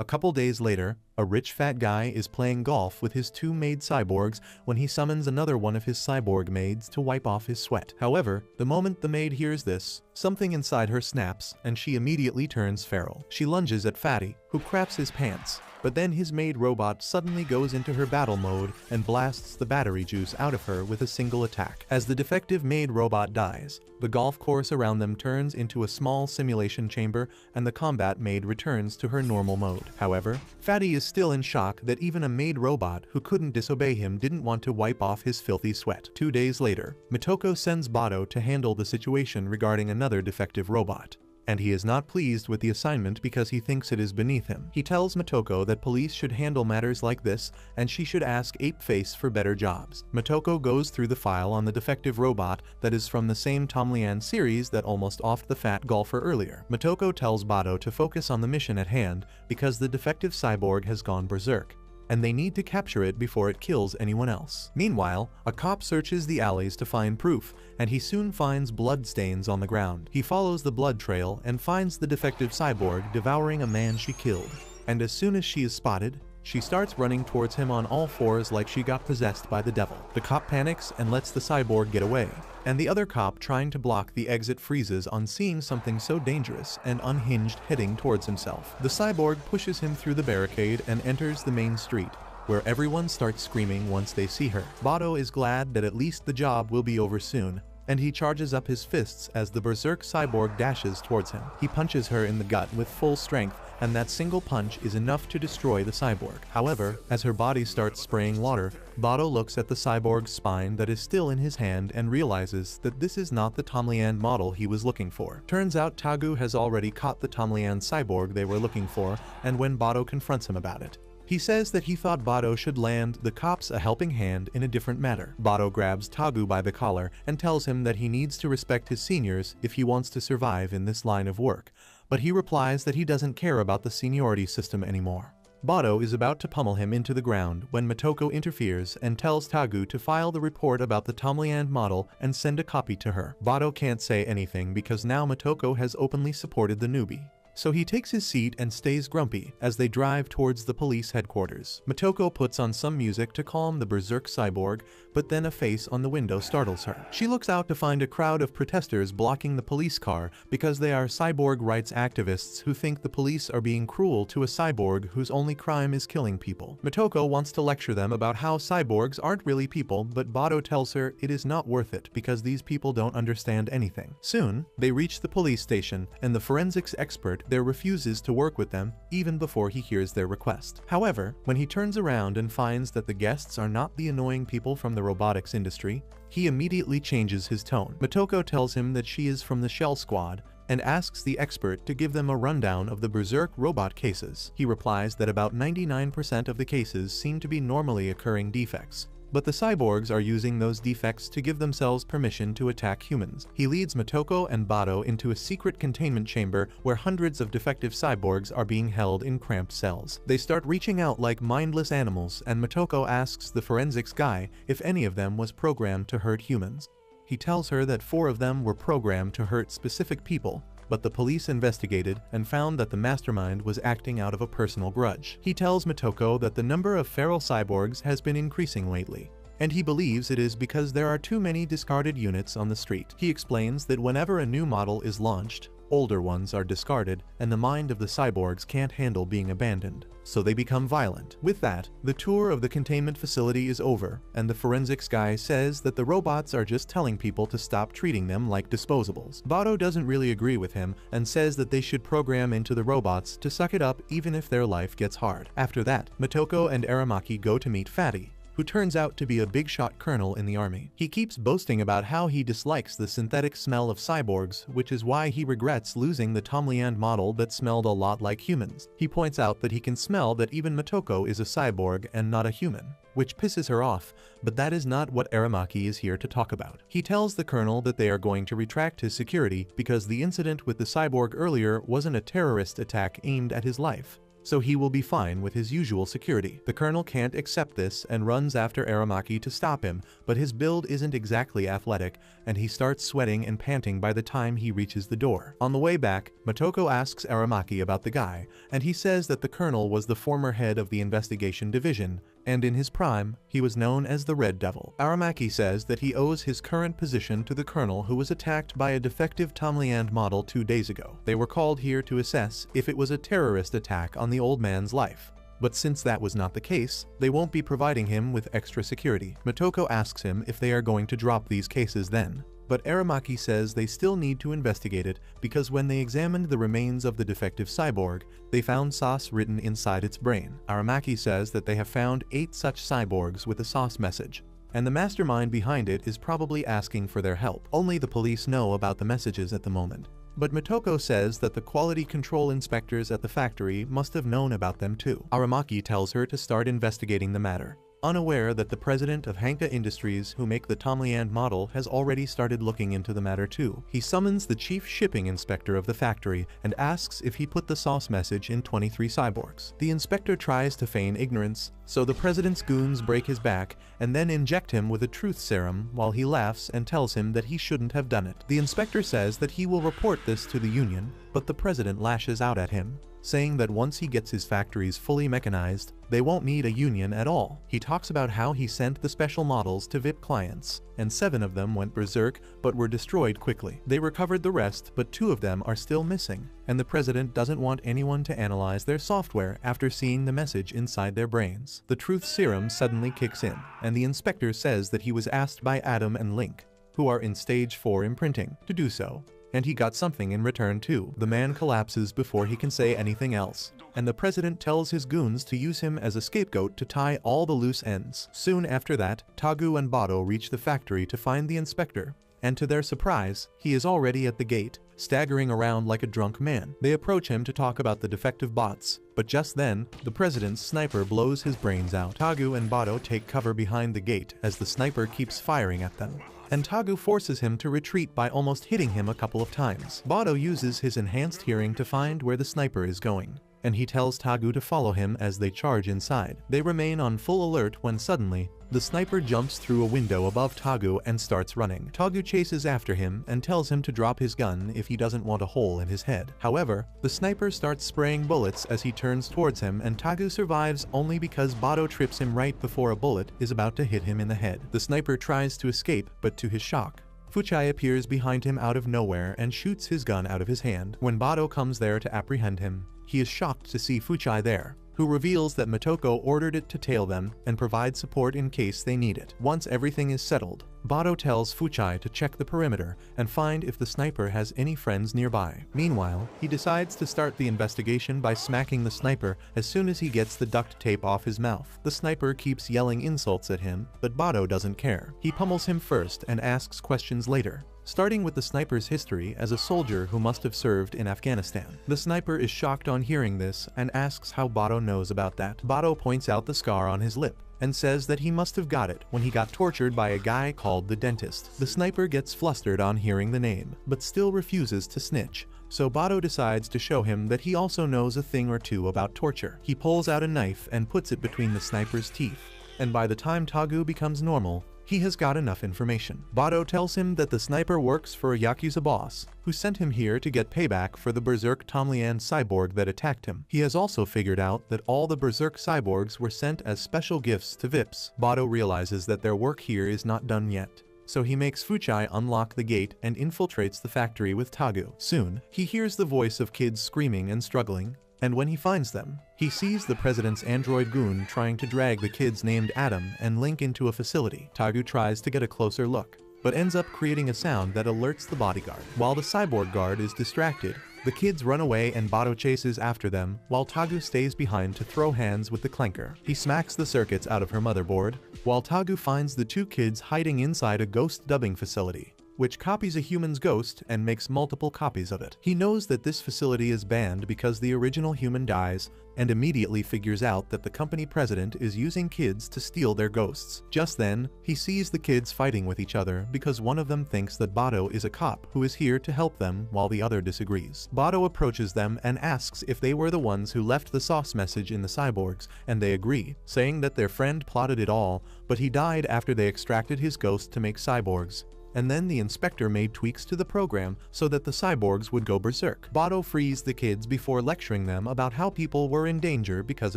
A couple days later, a rich fat guy is playing golf with his 2 maid cyborgs when he summons another one of his cyborg maids to wipe off his sweat. However, the moment the maid hears this, something inside her snaps and she immediately turns feral. She lunges at Fatty, who craps his pants, but then his maid robot suddenly goes into her battle mode and blasts the battery juice out of her with a single attack. As the defective maid robot dies, the golf course around them turns into a small simulation chamber and the combat maid returns to her normal mode. However, Fatty is still in shock that even a maid robot who couldn't disobey him didn't want to wipe off his filthy sweat. 2 days later, Motoko sends Bado to handle the situation regarding another defective robot, and he is not pleased with the assignment because he thinks it is beneath him. He tells Motoko that police should handle matters like this and she should ask Apeface for better jobs. Motoko goes through the file on the defective robot that is from the same Tom Lian series that almost offed the fat golfer earlier. Motoko tells Bado to focus on the mission at hand because the defective cyborg has gone berserk, and they need to capture it before it kills anyone else. Meanwhile, a cop searches the alleys to find proof, and he soon finds blood stains on the ground. He follows the blood trail and finds the defective cyborg devouring a man she killed, and as soon as she is spotted, She starts running towards him on all fours like she got possessed by the devil. The cop panics and lets the cyborg get away, and the other cop trying to block the exit freezes on seeing something so dangerous and unhinged heading towards himself. The cyborg pushes him through the barricade and enters the main street, where everyone starts screaming once they see her. Bado is glad that at least the job will be over soon, and he charges up his fists as the berserk cyborg dashes towards him. He punches her in the gut with full strength, and that single punch is enough to destroy the cyborg. However, as her body starts spraying water, Bado looks at the cyborg's spine that is still in his hand and realizes that this is not the Tomlian model he was looking for. Turns out Tagu has already caught the Tomlian cyborg they were looking for, and when Bado confronts him about it, he says that he thought Bado should lend the cops a helping hand in a different matter. Bado grabs Tagu by the collar and tells him that he needs to respect his seniors if he wants to survive in this line of work, but he replies that he doesn't care about the seniority system anymore. Bado is about to pummel him into the ground when Motoko interferes and tells Tagu to file the report about the Tomlian model and send a copy to her. Bado can't say anything because now Motoko has openly supported the newbie, so he takes his seat and stays grumpy as they drive towards the police headquarters. Motoko puts on some music to calm the berserk cyborg, but then a face on the window startles her. She looks out to find a crowd of protesters blocking the police car because they are cyborg rights activists who think the police are being cruel to a cyborg whose only crime is killing people. Motoko wants to lecture them about how cyborgs aren't really people, but Bado tells her it is not worth it because these people don't understand anything. Soon, they reach the police station, and the forensics expert there refuses to work with them even before he hears their request. However, when he turns around and finds that the guests are not the annoying people from the robotics industry, he immediately changes his tone. Motoko tells him that she is from the Shell Squad and asks the expert to give them a rundown of the berserk robot cases. He replies that about 99% of the cases seem to be normally occurring defects, but the cyborgs are using those defects to give themselves permission to attack humans. He leads Motoko and Bado into a secret containment chamber where hundreds of defective cyborgs are being held in cramped cells. They start reaching out like mindless animals, and Motoko asks the forensics guy if any of them was programmed to hurt humans. He tells her that 4 of them were programmed to hurt specific people, but the police investigated and found that the mastermind was acting out of a personal grudge. He tells Motoko that the number of feral cyborgs has been increasing lately, and he believes it is because there are too many discarded units on the street. He explains that whenever a new model is launched, older ones are discarded, and the mind of the cyborgs can't handle being abandoned, so they become violent. With that, the tour of the containment facility is over, and the forensics guy says that the robots are just telling people to stop treating them like disposables. Bado doesn't really agree with him and says that they should program into the robots to suck it up even if their life gets hard. After that, Motoko and Aramaki go to meet Fatty, who turns out to be a big-shot colonel in the army. He keeps boasting about how he dislikes the synthetic smell of cyborgs, which is why he regrets losing the Tomlian model that smelled a lot like humans. He points out that he can smell that even Motoko is a cyborg and not a human, which pisses her off, but that is not what Aramaki is here to talk about. He tells the colonel that they are going to retract his security because the incident with the cyborg earlier wasn't a terrorist attack aimed at his life, so he will be fine with his usual security. The colonel can't accept this and runs after Aramaki to stop him, but his build isn't exactly athletic, and he starts sweating and panting by the time he reaches the door. On the way back, Motoko asks Aramaki about the guy, and he says that the colonel was the former head of the investigation division, and in his prime, he was known as the Red Devil. Aramaki says that he owes his current position to the colonel who was attacked by a defective Tomlian model 2 days ago. They were called here to assess if it was a terrorist attack on the old man's life, but since that was not the case, they won't be providing him with extra security. Motoko asks him if they are going to drop these cases then, but Aramaki says they still need to investigate it because when they examined the remains of the defective cyborg, they found sauce written inside its brain. Aramaki says that they have found 8 such cyborgs with a sauce message, and the mastermind behind it is probably asking for their help. Only the police know about the messages at the moment, but Motoko says that the quality control inspectors at the factory must have known about them too. Aramaki tells her to start investigating the matter, unaware that the president of Hanka Industries who make the Tomlian model has already started looking into the matter too. He summons the chief shipping inspector of the factory and asks if he put the sauce message in 23 cyborgs. The inspector tries to feign ignorance, so the president's goons break his back and then inject him with a truth serum while he laughs and tells him that he shouldn't have done it. The inspector says that he will report this to the union, but the president lashes out at him, saying that once he gets his factories fully mechanized, they won't need a union at all. He talks about how he sent the special models to VIP clients, and 7 of them went berserk but were destroyed quickly. They recovered the rest, but 2 of them are still missing, and the president doesn't want anyone to analyze their software after seeing the message inside their brains. The truth serum suddenly kicks in, and the inspector says that he was asked by Adam and Link, who are in stage 4 imprinting, to do so, and he got something in return too. The man collapses before he can say anything else, and the president tells his goons to use him as a scapegoat to tie all the loose ends. Soon after that, Tagu and Bado reach the factory to find the inspector, and to their surprise, he is already at the gate, staggering around like a drunk man. They approach him to talk about the defective bots, but just then, the president's sniper blows his brains out. Tagu and Bado take cover behind the gate as the sniper keeps firing at them, and Tagu forces him to retreat by almost hitting him a couple of times. Bado uses his enhanced hearing to find where the sniper is going, and he tells Tagu to follow him as they charge inside. They remain on full alert when suddenly, the sniper jumps through a window above Tagu and starts running. Tagu chases after him and tells him to drop his gun if he doesn't want a hole in his head. However, the sniper starts spraying bullets as he turns towards him, and Tagu survives only because Bado trips him right before a bullet is about to hit him in the head. The sniper tries to escape, but to his shock, Fuchai appears behind him out of nowhere and shoots his gun out of his hand. When Bado comes there to apprehend him, he is shocked to see Fuchai there, who reveals that Motoko ordered it to tail them and provide support in case they need it. Once everything is settled, Bado tells Fuchai to check the perimeter and find if the sniper has any friends nearby. Meanwhile, he decides to start the investigation by smacking the sniper as soon as he gets the duct tape off his mouth. The sniper keeps yelling insults at him, but Bado doesn't care. He pummels him first and asks questions later, starting with the sniper's history as a soldier who must have served in Afghanistan. The sniper is shocked on hearing this and asks how Bado knows about that. Bado points out the scar on his lip and says that he must have got it when he got tortured by a guy called the dentist. The sniper gets flustered on hearing the name, but still refuses to snitch, so Bado decides to show him that he also knows a thing or two about torture. He pulls out a knife and puts it between the sniper's teeth, and by the time Tagu becomes normal, he has got enough information. Bado tells him that the sniper works for a Yakuza boss, who sent him here to get payback for the Berserk Tomlian cyborg that attacked him. He has also figured out that all the Berserk cyborgs were sent as special gifts to VIPs. Bado realizes that their work here is not done yet, so he makes Fuchai unlock the gate and infiltrates the factory with Tagu. Soon, he hears the voice of kids screaming and struggling, and when he finds them, he sees the president's android goon trying to drag the kids named Adam and Link into a facility. Tagu tries to get a closer look, but ends up creating a sound that alerts the bodyguard. While the cyborg guard is distracted, the kids run away and Bado chases after them, while Tagu stays behind to throw hands with the clanker. He smacks the circuits out of her motherboard, while Tagu finds the 2 kids hiding inside a ghost dubbing facility, which copies a human's ghost and makes multiple copies of it. He knows that this facility is banned because the original human dies, and immediately figures out that the company president is using kids to steal their ghosts. Just then, he sees the kids fighting with each other because one of them thinks that Bado is a cop who is here to help them while the other disagrees. Bado approaches them and asks if they were the ones who left the sauce message in the cyborgs, and they agree, saying that their friend plotted it all, but he died after they extracted his ghost to make cyborgs. And then the inspector made tweaks to the program so that the cyborgs would go berserk. Bado frees the kids before lecturing them about how people were in danger because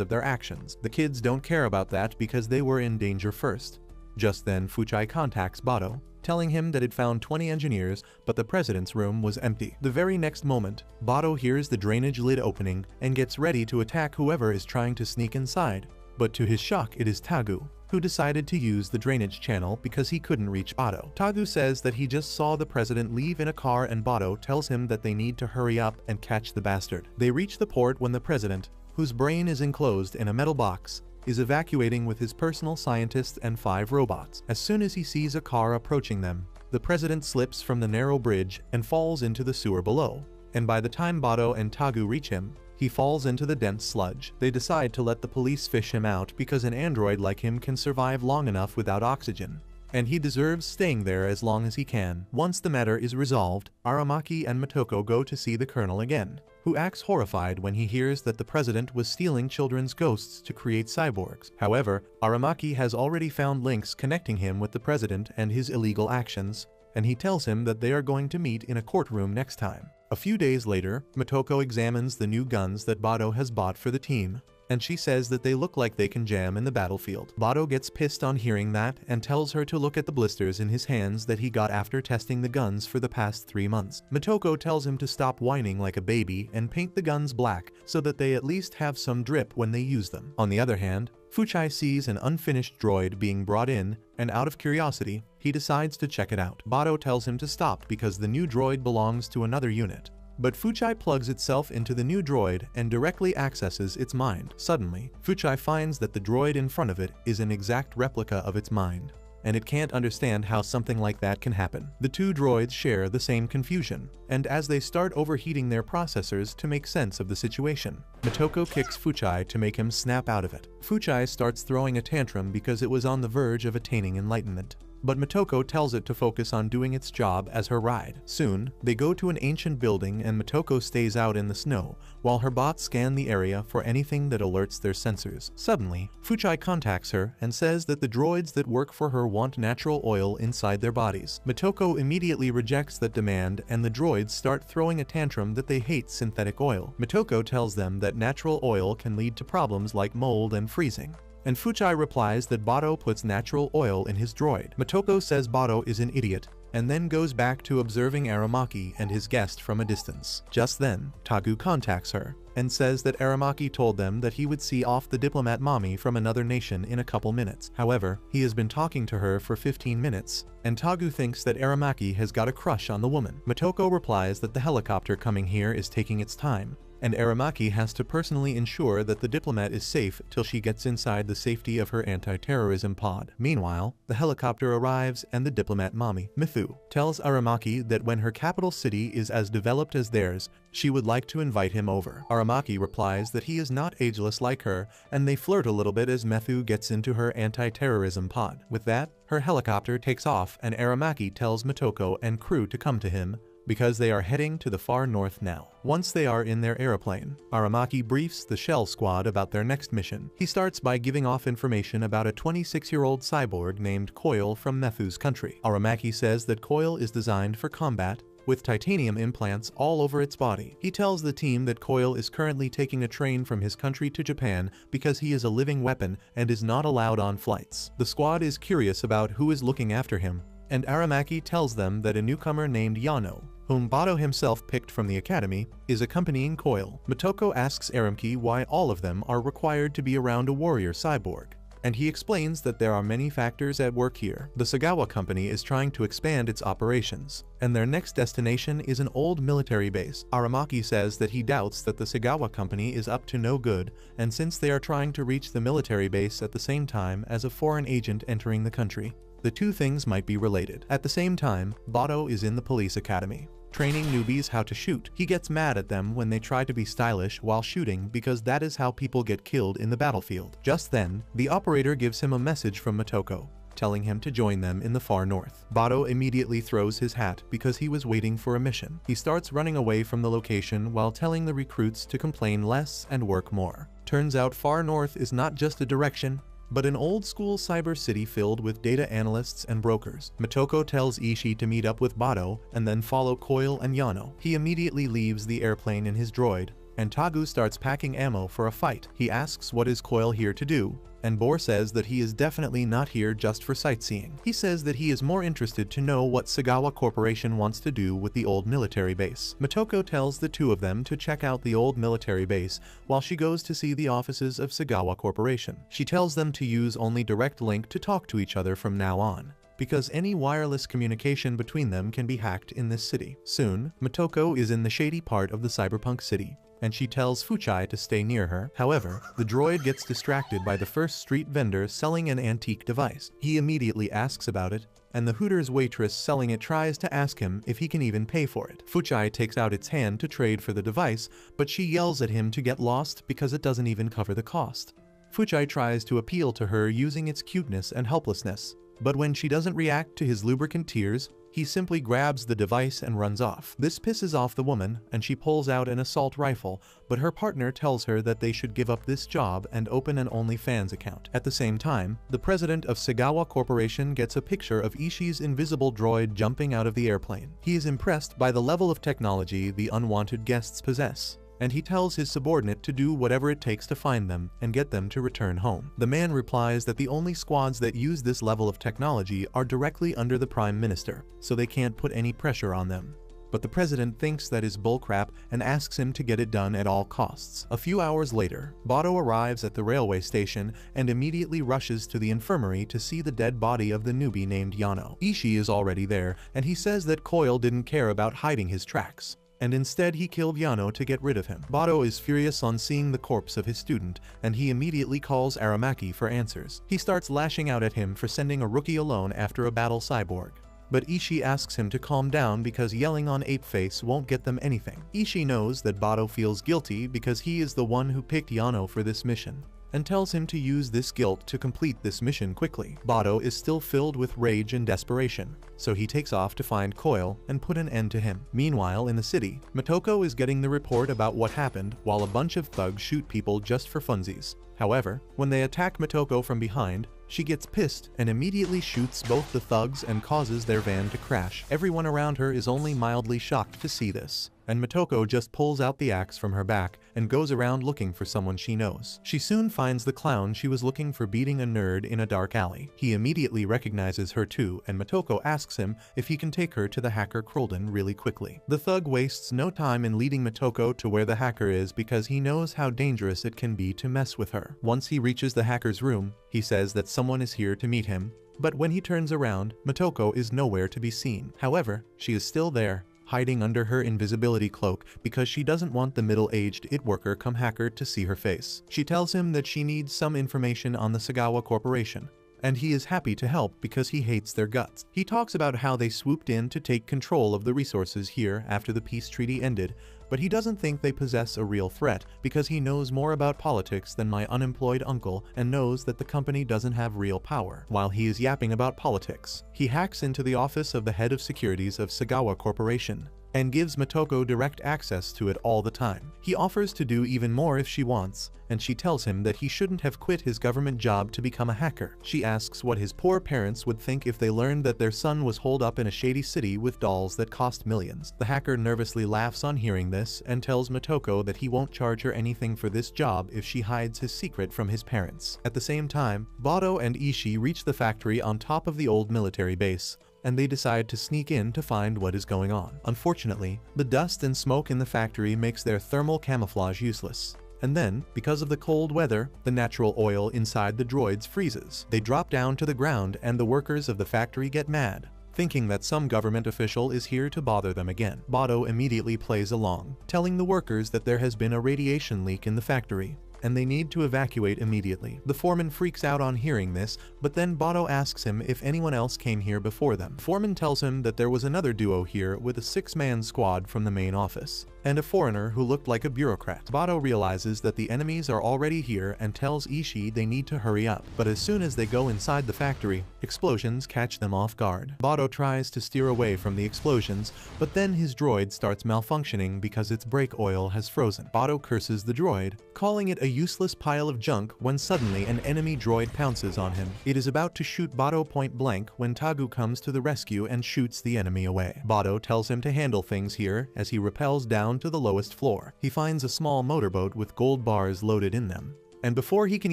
of their actions. The kids don't care about that because they were in danger first. Just then Fuchai contacts Bado, telling him that it found 20 engineers, but the president's room was empty. The very next moment, Bado hears the drainage lid opening and gets ready to attack whoever is trying to sneak inside. But to his shock, it is Tagu, who decided to use the drainage channel because he couldn't reach Bado. Tagu says that he just saw the president leave in a car, and Bado tells him that they need to hurry up and catch the bastard. They reach the port when the president, whose brain is enclosed in a metal box, is evacuating with his personal scientists and 5 robots. As soon as he sees a car approaching them, the president slips from the narrow bridge and falls into the sewer below, and by the time Bado and Tagu reach him, he falls into the dense sludge. They decide to let the police fish him out because an android like him can survive long enough without oxygen, and he deserves staying there as long as he can. Once the matter is resolved, Aramaki and Motoko go to see the colonel again, who acts horrified when he hears that the president was stealing children's ghosts to create cyborgs. However, Aramaki has already found links connecting him with the president and his illegal actions, and he tells him that they are going to meet in a courtroom next time. A few days later, Motoko examines the new guns that Bado has bought for the team, and she says that they look like they can jam in the battlefield. Bado gets pissed on hearing that and tells her to look at the blisters in his hands that he got after testing the guns for the past 3 months. Motoko tells him to stop whining like a baby and paint the guns black so that they at least have some drip when they use them. On the other hand, Fuchai sees an unfinished droid being brought in, and out of curiosity, he decides to check it out. Bado tells him to stop because the new droid belongs to another unit. But Fuchai plugs itself into the new droid and directly accesses its mind. Suddenly, Fuchai finds that the droid in front of it is an exact replica of its mind, and it can't understand how something like that can happen. The two droids share the same confusion, and as they start overheating their processors to make sense of the situation, Motoko kicks Fuchai to make him snap out of it. Fuchai starts throwing a tantrum because it was on the verge of attaining enlightenment. But Motoko tells it to focus on doing its job as her ride. Soon, they go to an ancient building and Motoko stays out in the snow, while her bots scan the area for anything that alerts their sensors. Suddenly, Fuchai contacts her and says that the droids that work for her want natural oil inside their bodies. Motoko immediately rejects that demand and the droids start throwing a tantrum that they hate synthetic oil. Motoko tells them that natural oil can lead to problems like mold and freezing. And Fuchai replies that Bado puts natural oil in his droid. Motoko says Bado is an idiot, and then goes back to observing Aramaki and his guest from a distance. Just then, Tagu contacts her, and says that Aramaki told them that he would see off the diplomat mommy from another nation in a couple minutes. However, he has been talking to her for 15 minutes, and Tagu thinks that Aramaki has got a crush on the woman. Motoko replies that the helicopter coming here is taking its time, and Aramaki has to personally ensure that the diplomat is safe till she gets inside the safety of her anti-terrorism pod. Meanwhile, the helicopter arrives and the diplomat mommy, Mithu, tells Aramaki that when her capital city is as developed as theirs, she would like to invite him over. Aramaki replies that he is not ageless like her, and they flirt a little bit as Mithu gets into her anti-terrorism pod. With that, her helicopter takes off and Aramaki tells Motoko and crew to come to him, because they are heading to the far north now. Once they are in their airplane, Aramaki briefs the Shell Squad about their next mission. He starts by giving off information about a 26-year-old cyborg named Coil from Methu's country. Aramaki says that Coil is designed for combat, with titanium implants all over its body. He tells the team that Coil is currently taking a train from his country to Japan because he is a living weapon and is not allowed on flights. The squad is curious about who is looking after him, and Aramaki tells them that a newcomer named Yano, whom Bado himself picked from the academy, is accompanying Coil. Motoko asks Aramaki why all of them are required to be around a warrior cyborg, and he explains that there are many factors at work here. The Sagawa company is trying to expand its operations, and their next destination is an old military base. Aramaki says that he doubts that the Sagawa company is up to no good, and since they are trying to reach the military base at the same time as a foreign agent entering the country, the two things might be related. At the same time, Bado is in the police academy, training newbies how to shoot. He gets mad at them when they try to be stylish while shooting because that is how people get killed in the battlefield. Just then, the operator gives him a message from Motoko, telling him to join them in the far north. Bado immediately throws his hat because he was waiting for a mission. He starts running away from the location while telling the recruits to complain less and work more. Turns out far north is not just a direction, but an old-school cyber city filled with data analysts and brokers. Motoko tells Ishii to meet up with Bado and then follow Coil and Yano. He immediately leaves the airplane in his droid, and Tagu starts packing ammo for a fight. He asks what is Coil here to do, and Bor says that he is definitely not here just for sightseeing. He says that he is more interested to know what Sagawa Corporation wants to do with the old military base. Motoko tells the two of them to check out the old military base while she goes to see the offices of Sagawa Corporation. She tells them to use only direct link to talk to each other from now on, because any wireless communication between them can be hacked in this city. Soon, Motoko is in the shady part of the cyberpunk city, and she tells Fuchai to stay near her. However, the droid gets distracted by the first street vendor selling an antique device. He immediately asks about it, and the Hooters waitress selling it tries to ask him if he can even pay for it. Fuchai takes out its hand to trade for the device, but she yells at him to get lost because it doesn't even cover the cost. Fuchai tries to appeal to her using its cuteness and helplessness, but when she doesn't react to his lubricant tears, he simply grabs the device and runs off. This pisses off the woman, and she pulls out an assault rifle, but her partner tells her that they should give up this job and open an OnlyFans account. At the same time, the president of Sagawa Corporation gets a picture of Ishii's invisible droid jumping out of the airplane. He is impressed by the level of technology the unwanted guests possess, and he tells his subordinate to do whatever it takes to find them and get them to return home. The man replies that the only squads that use this level of technology are directly under the Prime Minister, so they can't put any pressure on them. But the president thinks that is bullcrap and asks him to get it done at all costs. A few hours later, Bato arrives at the railway station and immediately rushes to the infirmary to see the dead body of the newbie named Yano. Ishii is already there, and he says that Coil didn't care about hiding his tracks, and instead he killed Yano to get rid of him. Bato is furious on seeing the corpse of his student, and he immediately calls Aramaki for answers. He starts lashing out at him for sending a rookie alone after a battle Cyborg. But Ishii asks him to calm down because yelling on Apeface won't get them anything. Ishii knows that Bato feels guilty because he is the one who picked Yano for this mission, and tells him to use this guilt to complete this mission quickly. Bato is still filled with rage and desperation, so he takes off to find Coil and put an end to him. Meanwhile, in the city, Motoko is getting the report about what happened while a bunch of thugs shoot people just for funsies. However, when they attack Motoko from behind, she gets pissed and immediately shoots both the thugs and causes their van to crash. Everyone around her is only mildly shocked to see this, and Motoko just pulls out the axe from her back and goes around looking for someone she knows. She soon finds the clown she was looking for beating a nerd in a dark alley. He immediately recognizes her too, and Motoko asks him if he can take her to the hacker Krolden really quickly. The thug wastes no time in leading Motoko to where the hacker is because he knows how dangerous it can be to mess with her. Once he reaches the hacker's room, he says that someone is here to meet him, but when he turns around, Motoko is nowhere to be seen. However, she is still there, hiding under her invisibility cloak because she doesn't want the middle-aged IT worker come hacker to see her face. She tells him that she needs some information on the Sagawa Corporation, and he is happy to help because he hates their guts. He talks about how they swooped in to take control of the resources here after the peace treaty ended, but he doesn't think they possess a real threat because he knows more about politics than my unemployed uncle and knows that the company doesn't have real power. While he is yapping about politics, he hacks into the office of the head of securities of Sagawa Corporation and gives Motoko direct access to it all the time. He offers to do even more if she wants, and she tells him that he shouldn't have quit his government job to become a hacker. She asks what his poor parents would think if they learned that their son was holed up in a shady city with dolls that cost millions. The hacker nervously laughs on hearing this and tells Motoko that he won't charge her anything for this job if she hides his secret from his parents. At the same time, Bato and Ishii reach the factory on top of the old military base, and they decide to sneak in to find what is going on. Unfortunately, the dust and smoke in the factory makes their thermal camouflage useless. And then, because of the cold weather, the natural oil inside the droids freezes. They drop down to the ground and the workers of the factory get mad, thinking that some government official is here to bother them again. Bato immediately plays along, telling the workers that there has been a radiation leak in the factory, and they need to evacuate immediately. The foreman freaks out on hearing this, but then Bato asks him if anyone else came here before them. The foreman tells him that there was another duo here with a 6-man squad from the main office, and a foreigner who looked like a bureaucrat. Bato realizes that the enemies are already here and tells Ishii they need to hurry up, but as soon as they go inside the factory, explosions catch them off guard. Bato tries to steer away from the explosions, but then his droid starts malfunctioning because its brake oil has frozen. Bato curses the droid, calling it a useless pile of junk when suddenly an enemy droid pounces on him. It is about to shoot Bato point blank when Tagu comes to the rescue and shoots the enemy away. Bato tells him to handle things here as he rappels down to the lowest floor. He finds a small motorboat with gold bars loaded in them, and before he can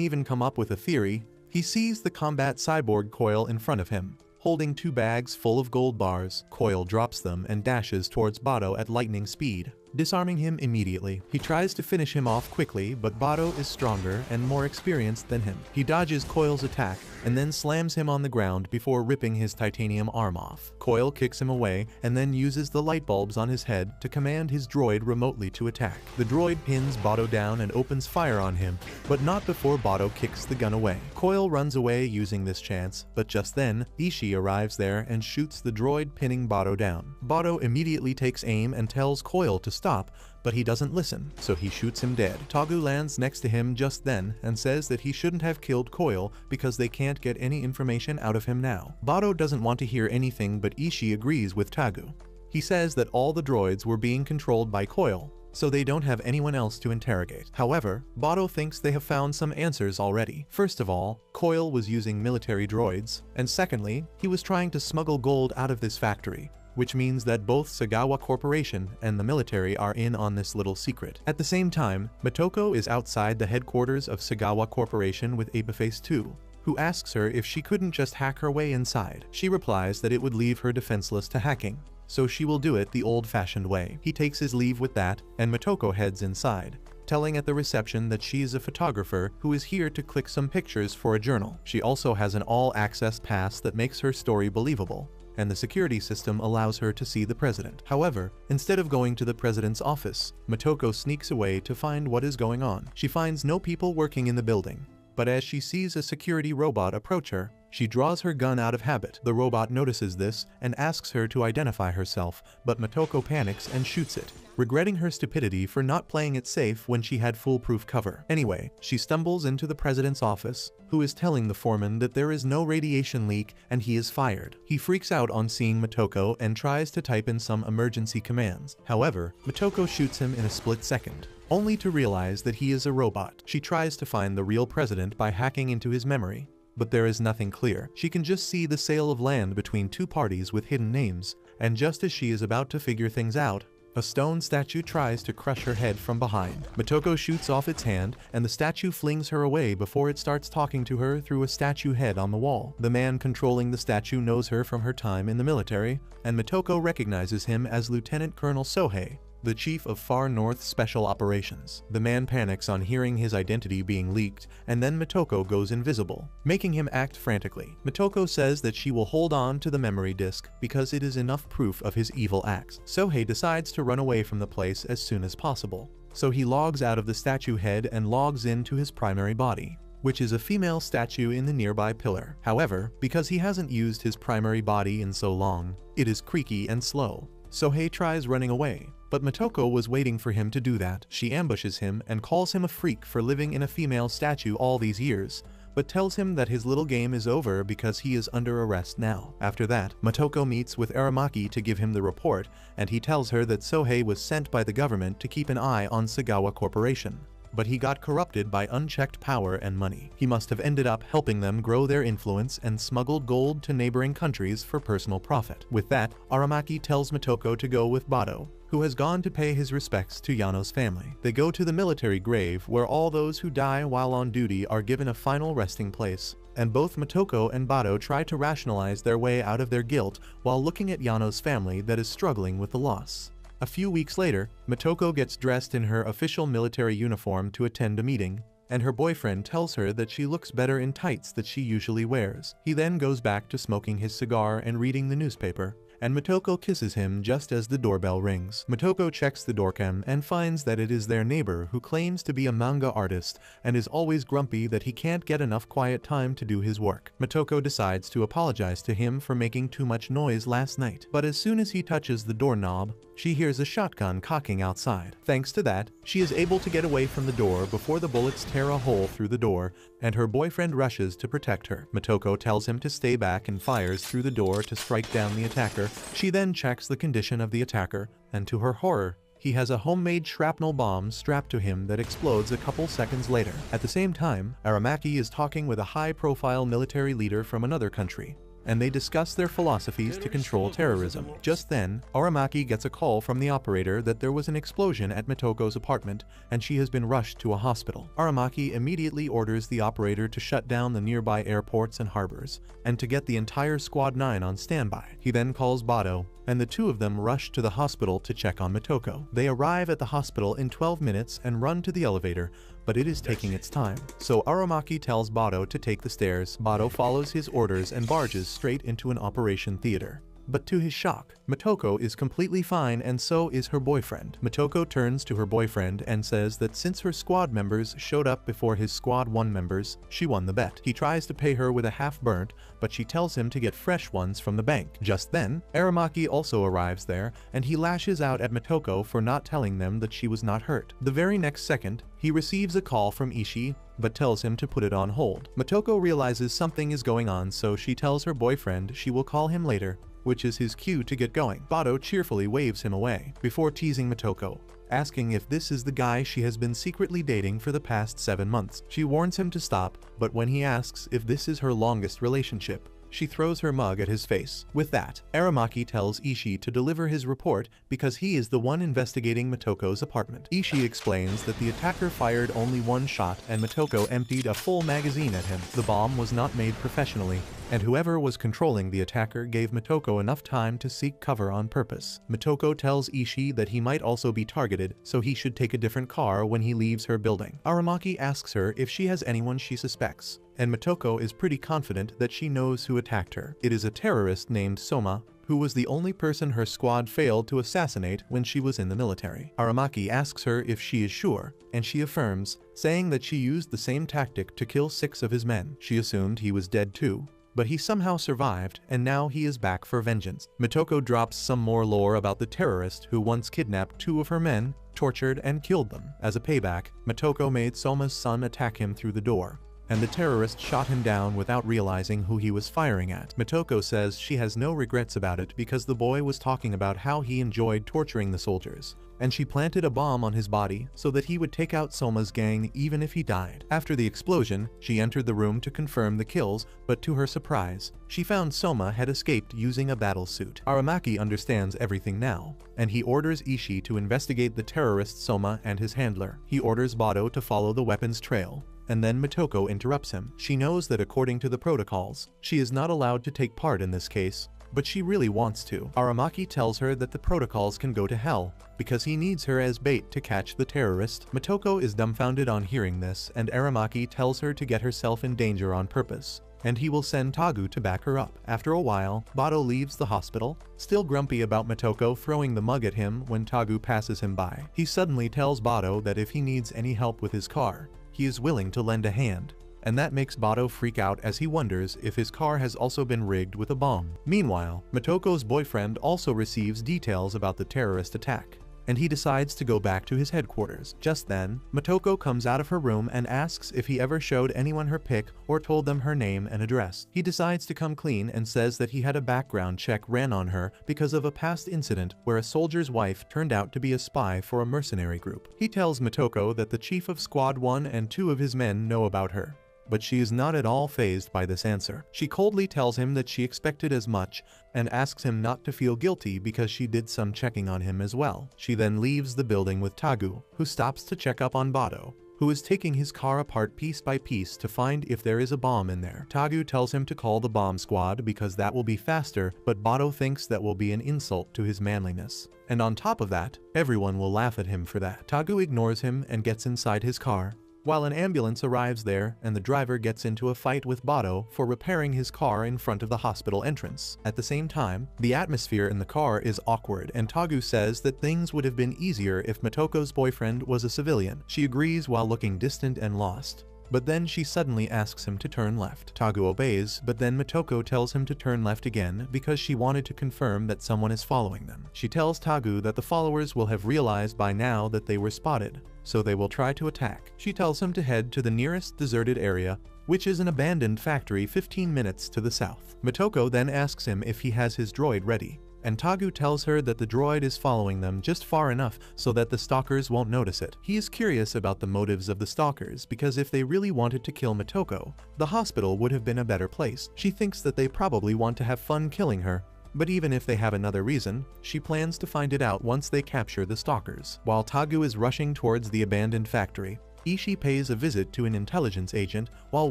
even come up with a theory, he sees the combat cyborg Coil in front of him, holding 2 bags full of gold bars. Coil drops them and dashes towards Bato at lightning speed, disarming him immediately. He tries to finish him off quickly, but Bato is stronger and more experienced than him. He dodges Coil's attack and then slams him on the ground before ripping his titanium arm off. Coil kicks him away and then uses the light bulbs on his head to command his droid remotely to attack. The droid pins Bato down and opens fire on him, but not before Bato kicks the gun away. Coil runs away using this chance, but just then, Ishii arrives there and shoots the droid pinning Bato down. Bato immediately takes aim and tells Coil to stop stop, but he doesn't listen, so he shoots him dead. Tagu lands next to him just then and says that he shouldn't have killed Coil because they can't get any information out of him now. Bado doesn't want to hear anything, but Ishii agrees with Tagu. He says that all the droids were being controlled by Coil, so they don't have anyone else to interrogate. However, Bado thinks they have found some answers already. First of all, Coil was using military droids, and secondly, he was trying to smuggle gold out of this factory, which means that both Sagawa Corporation and the military are in on this little secret. At the same time, Motoko is outside the headquarters of Sagawa Corporation with Abeface 2, who asks her if she couldn't just hack her way inside. She replies that it would leave her defenseless to hacking, so she will do it the old-fashioned way. He takes his leave with that, and Motoko heads inside, telling at the reception that she is a photographer who is here to click some pictures for a journal. She also has an all-access pass that makes her story believable, and the security system allows her to see the president. However, instead of going to the president's office, Motoko sneaks away to find what is going on. She finds no people working in the building, but as she sees a security robot approach her, she draws her gun out of habit. The robot notices this and asks her to identify herself, but Motoko panics and shoots it, regretting her stupidity for not playing it safe when she had foolproof cover. Anyway, she stumbles into the president's office, who is telling the foreman that there is no radiation leak and he is fired. He freaks out on seeing Motoko and tries to type in some emergency commands. However, Motoko shoots him in a split second, only to realize that he is a robot. She tries to find the real president by hacking into his memory, but there is nothing clear. She can just see the sale of land between two parties with hidden names, and just as she is about to figure things out, a stone statue tries to crush her head from behind. Motoko shoots off its hand, and the statue flings her away before it starts talking to her through a statue head on the wall. The man controlling the statue knows her from her time in the military, and Motoko recognizes him as Lieutenant Colonel Sohei, the chief of Far North Special Operations. The man panics on hearing his identity being leaked, and then Motoko goes invisible, making him act frantically. Motoko says that she will hold on to the memory disk because it is enough proof of his evil acts. Sohei decides to run away from the place as soon as possible, so he logs out of the statue head and logs into his primary body, which is a female statue in the nearby pillar. However, because he hasn't used his primary body in so long, it is creaky and slow. Sohei tries running away, but Motoko was waiting for him to do that. She ambushes him and calls him a freak for living in a female statue all these years, but tells him that his little game is over because he is under arrest now. After that, Motoko meets with Aramaki to give him the report, and he tells her that Sohei was sent by the government to keep an eye on Sagawa Corporation, but he got corrupted by unchecked power and money. He must have ended up helping them grow their influence and smuggled gold to neighboring countries for personal profit. With that, Aramaki tells Motoko to go with Bado, who has gone to pay his respects to Yano's family. They go to the military grave where all those who die while on duty are given a final resting place, and both Motoko and Bado try to rationalize their way out of their guilt while looking at Yano's family that is struggling with the loss. A few weeks later, Motoko gets dressed in her official military uniform to attend a meeting, and her boyfriend tells her that she looks better in tights that she usually wears. He then goes back to smoking his cigar and reading the newspaper, and Motoko kisses him just as the doorbell rings. Motoko checks the doorcam and finds that it is their neighbor who claims to be a manga artist and is always grumpy that he can't get enough quiet time to do his work. Motoko decides to apologize to him for making too much noise last night, but as soon as he touches the doorknob, she hears a shotgun cocking outside. Thanks to that, she is able to get away from the door before the bullets tear a hole through the door, and her boyfriend rushes to protect her. Motoko tells him to stay back and fires through the door to strike down the attacker. She then checks the condition of the attacker, and to her horror, he has a homemade shrapnel bomb strapped to him that explodes a couple seconds later. At the same time, Aramaki is talking with a high-profile military leader from another country, and they discuss their philosophies to control terrorism. Just then, Aramaki gets a call from the operator that there was an explosion at Motoko's apartment and she has been rushed to a hospital. Aramaki immediately orders the operator to shut down the nearby airports and harbors, and to get the entire Squad 9 on standby. He then calls Bado, and the two of them rush to the hospital to check on Motoko. They arrive at the hospital in 12 minutes and run to the elevator, but it is taking its time. So Aramaki tells Bado to take the stairs. Bado follows his orders and barges straight into an operation theater. but to his shock, Motoko is completely fine and so is her boyfriend. Motoko turns to her boyfriend and says that since her squad members showed up before his squad 1 members, she won the bet. He tries to pay her with a half-burnt, but she tells him to get fresh ones from the bank. Just then, Aramaki also arrives there, and he lashes out at Motoko for not telling them that she was not hurt. The very next second, he receives a call from Ishii, but tells him to put it on hold. Motoko realizes something is going on, so she tells her boyfriend she will call him later, which is his cue to get going. Bado cheerfully waves him away, before teasing Motoko, asking if this is the guy she has been secretly dating for the past 7 months. She warns him to stop, but when he asks if this is her longest relationship, she throws her mug at his face. With that, Aramaki tells Ishii to deliver his report because he is the one investigating Motoko's apartment. Ishii explains that the attacker fired only 1 shot and Motoko emptied a full magazine at him. The bomb was not made professionally, and whoever was controlling the attacker gave Motoko enough time to seek cover on purpose. Motoko tells Ishii that he might also be targeted, so he should take a different car when he leaves her building. Aramaki asks her if she has anyone she suspects, and Motoko is pretty confident that she knows who attacked her. It is a terrorist named Soma, who was the only person her squad failed to assassinate when she was in the military. Aramaki asks her if she is sure, and she affirms, saying that she used the same tactic to kill 6 of his men. She assumed he was dead too, but he somehow survived, and now he is back for vengeance. Motoko drops some more lore about the terrorist who once kidnapped 2 of her men, tortured and killed them. As a payback, Motoko made Soma's son attack him through the door, and the terrorist shot him down without realizing who he was firing at. Motoko says she has no regrets about it because the boy was talking about how he enjoyed torturing the soldiers, and she planted a bomb on his body so that he would take out Soma's gang even if he died. After the explosion, she entered the room to confirm the kills, but to her surprise, she found Soma had escaped using a battle suit. Aramaki understands everything now, and he orders Ishii to investigate the terrorist Soma and his handler. He orders Bado to follow the weapons trail, and then Motoko interrupts him. She knows that according to the protocols, she is not allowed to take part in this case, but she really wants to. Aramaki tells her that the protocols can go to hell, because he needs her as bait to catch the terrorist. Motoko is dumbfounded on hearing this, and Aramaki tells her to get herself in danger on purpose, and he will send Tagu to back her up. After a while, Bado leaves the hospital, still grumpy about Motoko throwing the mug at him when Tagu passes him by. He suddenly tells Bado that if he needs any help with his car, he is willing to lend a hand, and that makes Bado freak out as he wonders if his car has also been rigged with a bomb. Meanwhile, Motoko's boyfriend also receives details about the terrorist attack, and he decides to go back to his headquarters. Just then, Motoko comes out of her room and asks if he ever showed anyone her pic or told them her name and address. He decides to come clean and says that he had a background check ran on her because of a past incident where a soldier's wife turned out to be a spy for a mercenary group. He tells Motoko that the chief of Squad 1 and 2 of his men know about her, but she is not at all fazed by this answer. She coldly tells him that she expected as much and asks him not to feel guilty because she did some checking on him as well. She then leaves the building with Tagu, who stops to check up on Bado, who is taking his car apart piece by piece to find if there is a bomb in there. Tagu tells him to call the bomb squad because that will be faster, but Bado thinks that will be an insult to his manliness. And on top of that, everyone will laugh at him for that. Tagu ignores him and gets inside his car, while an ambulance arrives there and the driver gets into a fight with Bado for repairing his car in front of the hospital entrance. At the same time, the atmosphere in the car is awkward and Tagu says that things would have been easier if Motoko's boyfriend was a civilian. She agrees while looking distant and lost, but then she suddenly asks him to turn left. Tagu obeys, but then Motoko tells him to turn left again because she wanted to confirm that someone is following them. She tells Tagu that the followers will have realized by now that they were spotted, so they will try to attack. She tells him to head to the nearest deserted area, which is an abandoned factory 15 minutes to the south. Motoko then asks him if he has his droid ready, and Tagu tells her that the droid is following them just far enough so that the stalkers won't notice it. He is curious about the motives of the stalkers because if they really wanted to kill Motoko, the hospital would have been a better place. She thinks that they probably want to have fun killing her, but even if they have another reason, she plans to find it out once they capture the stalkers. While Tagu is rushing towards the abandoned factory, Ishii pays a visit to an intelligence agent while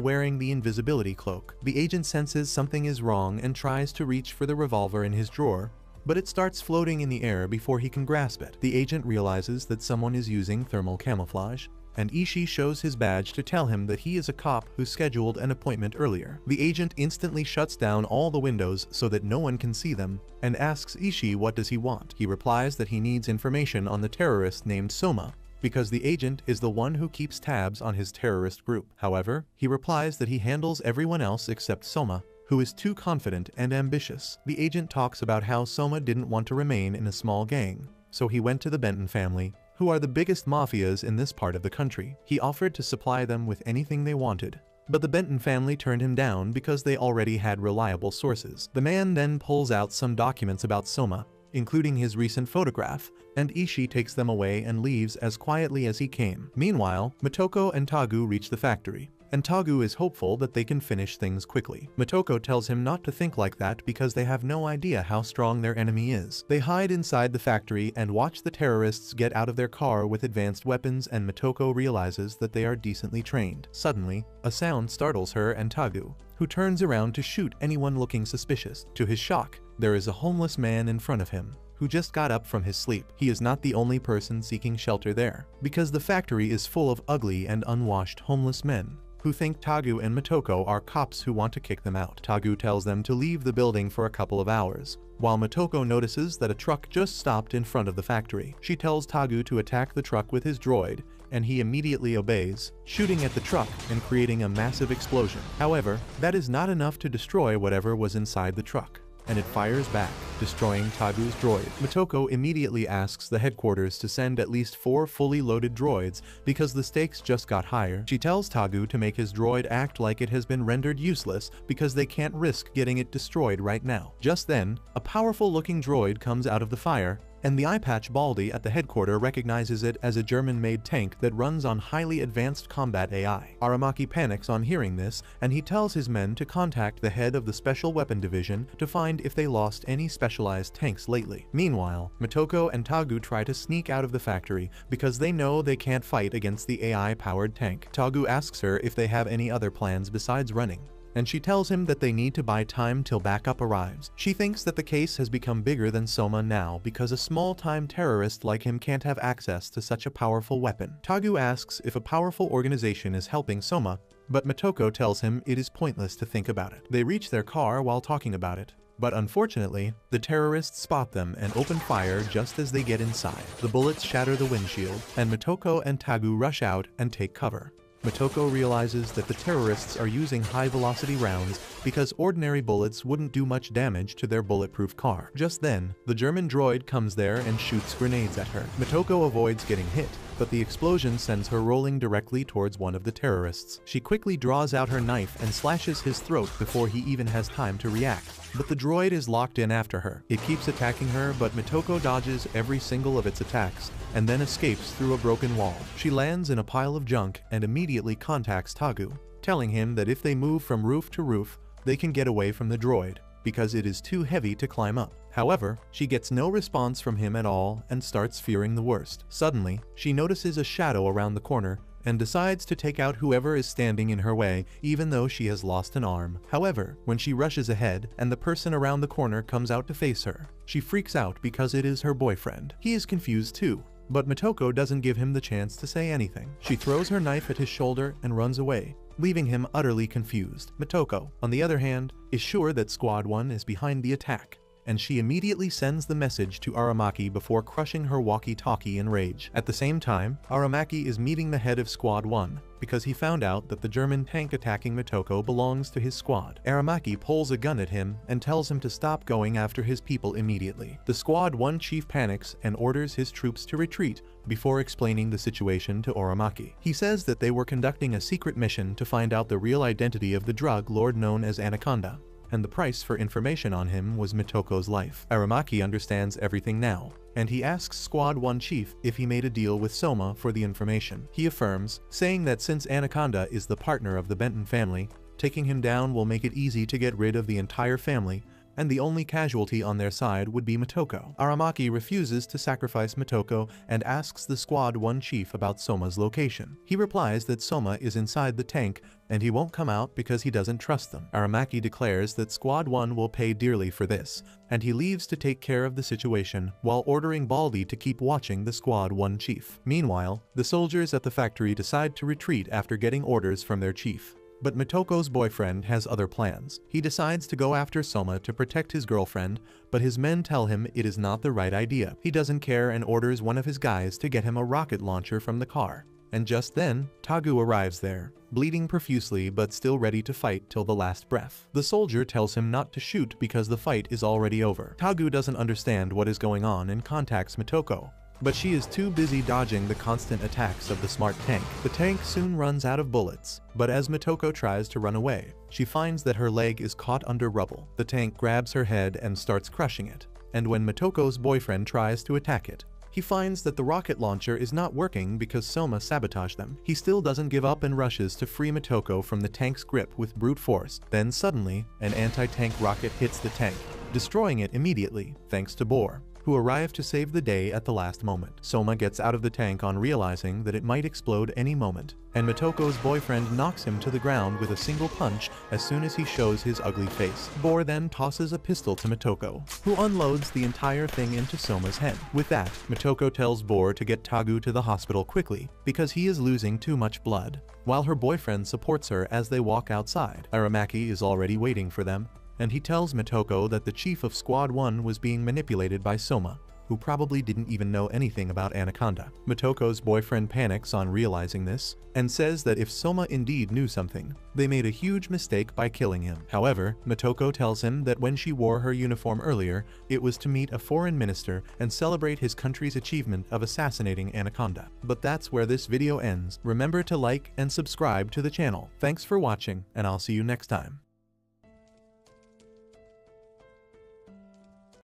wearing the invisibility cloak. The agent senses something is wrong and tries to reach for the revolver in his drawer, but it starts floating in the air before he can grasp it. The agent realizes that someone is using thermal camouflage, and Ishii shows his badge to tell him that he is a cop who scheduled an appointment earlier. The agent instantly shuts down all the windows so that no one can see them, and asks Ishii what does he want. He replies that he needs information on the terrorist named Soma, because the agent is the one who keeps tabs on his terrorist group. However, he replies that he handles everyone else except Soma, who is too confident and ambitious. The agent talks about how Soma didn't want to remain in a small gang, so he went to the Benton family, who are the biggest mafias in this part of the country. He offered to supply them with anything they wanted, but the Benton family turned him down because they already had reliable sources. The man then pulls out some documents about Soma, including his recent photograph, and Ishii takes them away and leaves as quietly as he came. Meanwhile, Motoko and Tagu reach the factory, and Tagu is hopeful that they can finish things quickly. Motoko tells him not to think like that because they have no idea how strong their enemy is. They hide inside the factory and watch the terrorists get out of their car with advanced weapons, and Motoko realizes that they are decently trained. Suddenly, a sound startles her and Tagu, who turns around to shoot anyone looking suspicious. To his shock, there is a homeless man in front of him, who just got up from his sleep. He is not the only person seeking shelter there, because the factory is full of ugly and unwashed homeless men, who think Tagu and Motoko are cops who want to kick them out. Tagu tells them to leave the building for a couple of hours, while Motoko notices that a truck just stopped in front of the factory. She tells Tagu to attack the truck with his droid, and he immediately obeys, shooting at the truck and creating a massive explosion. However, that is not enough to destroy whatever was inside the truck, and it fires back, destroying Tagu's droid. Motoko immediately asks the headquarters to send at least 4 fully loaded droids because the stakes just got higher. She tells Tagu to make his droid act like it has been rendered useless because they can't risk getting it destroyed right now. Just then, a powerful looking droid comes out of the fire, and the eye patch Baldy at the headquarters recognizes it as a German-made tank that runs on highly advanced combat AI. Aramaki panics on hearing this, and he tells his men to contact the head of the Special Weapon Division to find if they lost any specialized tanks lately. Meanwhile, Motoko and Tagu try to sneak out of the factory because they know they can't fight against the AI-powered tank. Tagu asks her if they have any other plans besides running, and she tells him that they need to buy time till backup arrives. She thinks that the case has become bigger than Soma now because a small-time terrorist like him can't have access to such a powerful weapon. Tagu asks if a powerful organization is helping Soma, but Motoko tells him it is pointless to think about it. They reach their car while talking about it, but unfortunately, the terrorists spot them and open fire just as they get inside. The bullets shatter the windshield, and Motoko and Tagu rush out and take cover. Motoko realizes that the terrorists are using high-velocity rounds because ordinary bullets wouldn't do much damage to their bulletproof car. Just then, the German droid comes there and shoots grenades at her. Motoko avoids getting hit, but the explosion sends her rolling directly towards one of the terrorists. She quickly draws out her knife and slashes his throat before he even has time to react, but the droid is locked in after her. It keeps attacking her, but Motoko dodges every single of its attacks, and then escapes through a broken wall. She lands in a pile of junk and immediately contacts Tagu, telling him that if they move from roof to roof, they can get away from the droid, because it is too heavy to climb up. However, she gets no response from him at all and starts fearing the worst. Suddenly, she notices a shadow around the corner and decides to take out whoever is standing in her way, even though she has lost an arm. However, when she rushes ahead and the person around the corner comes out to face her, she freaks out because it is her boyfriend. He is confused too, but Motoko doesn't give him the chance to say anything. She throws her knife at his shoulder and runs away, leaving him utterly confused. Motoko, on the other hand, is sure that Squad 1 is behind the attack, and she immediately sends the message to Aramaki before crushing her walkie-talkie in rage. At the same time, Aramaki is meeting the head of Squad 1, because he found out that the German tank attacking Motoko belongs to his squad. Aramaki pulls a gun at him and tells him to stop going after his people immediately. The Squad 1 chief panics and orders his troops to retreat before explaining the situation to Aramaki. He says that they were conducting a secret mission to find out the real identity of the drug lord known as Anaconda, and the price for information on him was Mitoko's life. Aramaki understands everything now, and he asks Squad 1 chief if he made a deal with Soma for the information. He affirms, saying that since Anaconda is the partner of the Benton family, taking him down will make it easy to get rid of the entire family, and the only casualty on their side would be Motoko. Aramaki refuses to sacrifice Motoko and asks the Squad 1 chief about Soma's location. He replies that Soma is inside the tank and he won't come out because he doesn't trust them. Aramaki declares that Squad 1 will pay dearly for this, and he leaves to take care of the situation while ordering Baldy to keep watching the Squad 1 chief. Meanwhile, the soldiers at the factory decide to retreat after getting orders from their chief. But Motoko's boyfriend has other plans. He decides to go after Soma to protect his girlfriend, but his men tell him it is not the right idea. He doesn't care and orders one of his guys to get him a rocket launcher from the car. And just then, Tagu arrives there, bleeding profusely but still ready to fight till the last breath. The soldier tells him not to shoot because the fight is already over. Tagu doesn't understand what is going on and contacts Motoko, but she is too busy dodging the constant attacks of the smart tank. The tank soon runs out of bullets, but as Motoko tries to run away, she finds that her leg is caught under rubble. The tank grabs her head and starts crushing it, and when Motoko's boyfriend tries to attack it, he finds that the rocket launcher is not working because Soma sabotaged them. He still doesn't give up and rushes to free Motoko from the tank's grip with brute force. Then suddenly, an anti-tank rocket hits the tank, destroying it immediately, thanks to Bohr, who arrived to save the day at the last moment. Soma gets out of the tank on realizing that it might explode any moment, and Motoko's boyfriend knocks him to the ground with a single punch as soon as he shows his ugly face. Bohr then tosses a pistol to Motoko, who unloads the entire thing into Soma's head. With that, Motoko tells Bohr to get Tagu to the hospital quickly, because he is losing too much blood, while her boyfriend supports her as they walk outside. Aramaki is already waiting for them, and he tells Motoko that the chief of Squad 1 was being manipulated by Soma, who probably didn't even know anything about Anaconda. Motoko's boyfriend panics on realizing this, and says that if Soma indeed knew something, they made a huge mistake by killing him. However, Motoko tells him that when she wore her uniform earlier, it was to meet a foreign minister and celebrate his country's achievement of assassinating Anaconda. But that's where this video ends. Remember to like and subscribe to the channel. Thanks for watching, and I'll see you next time.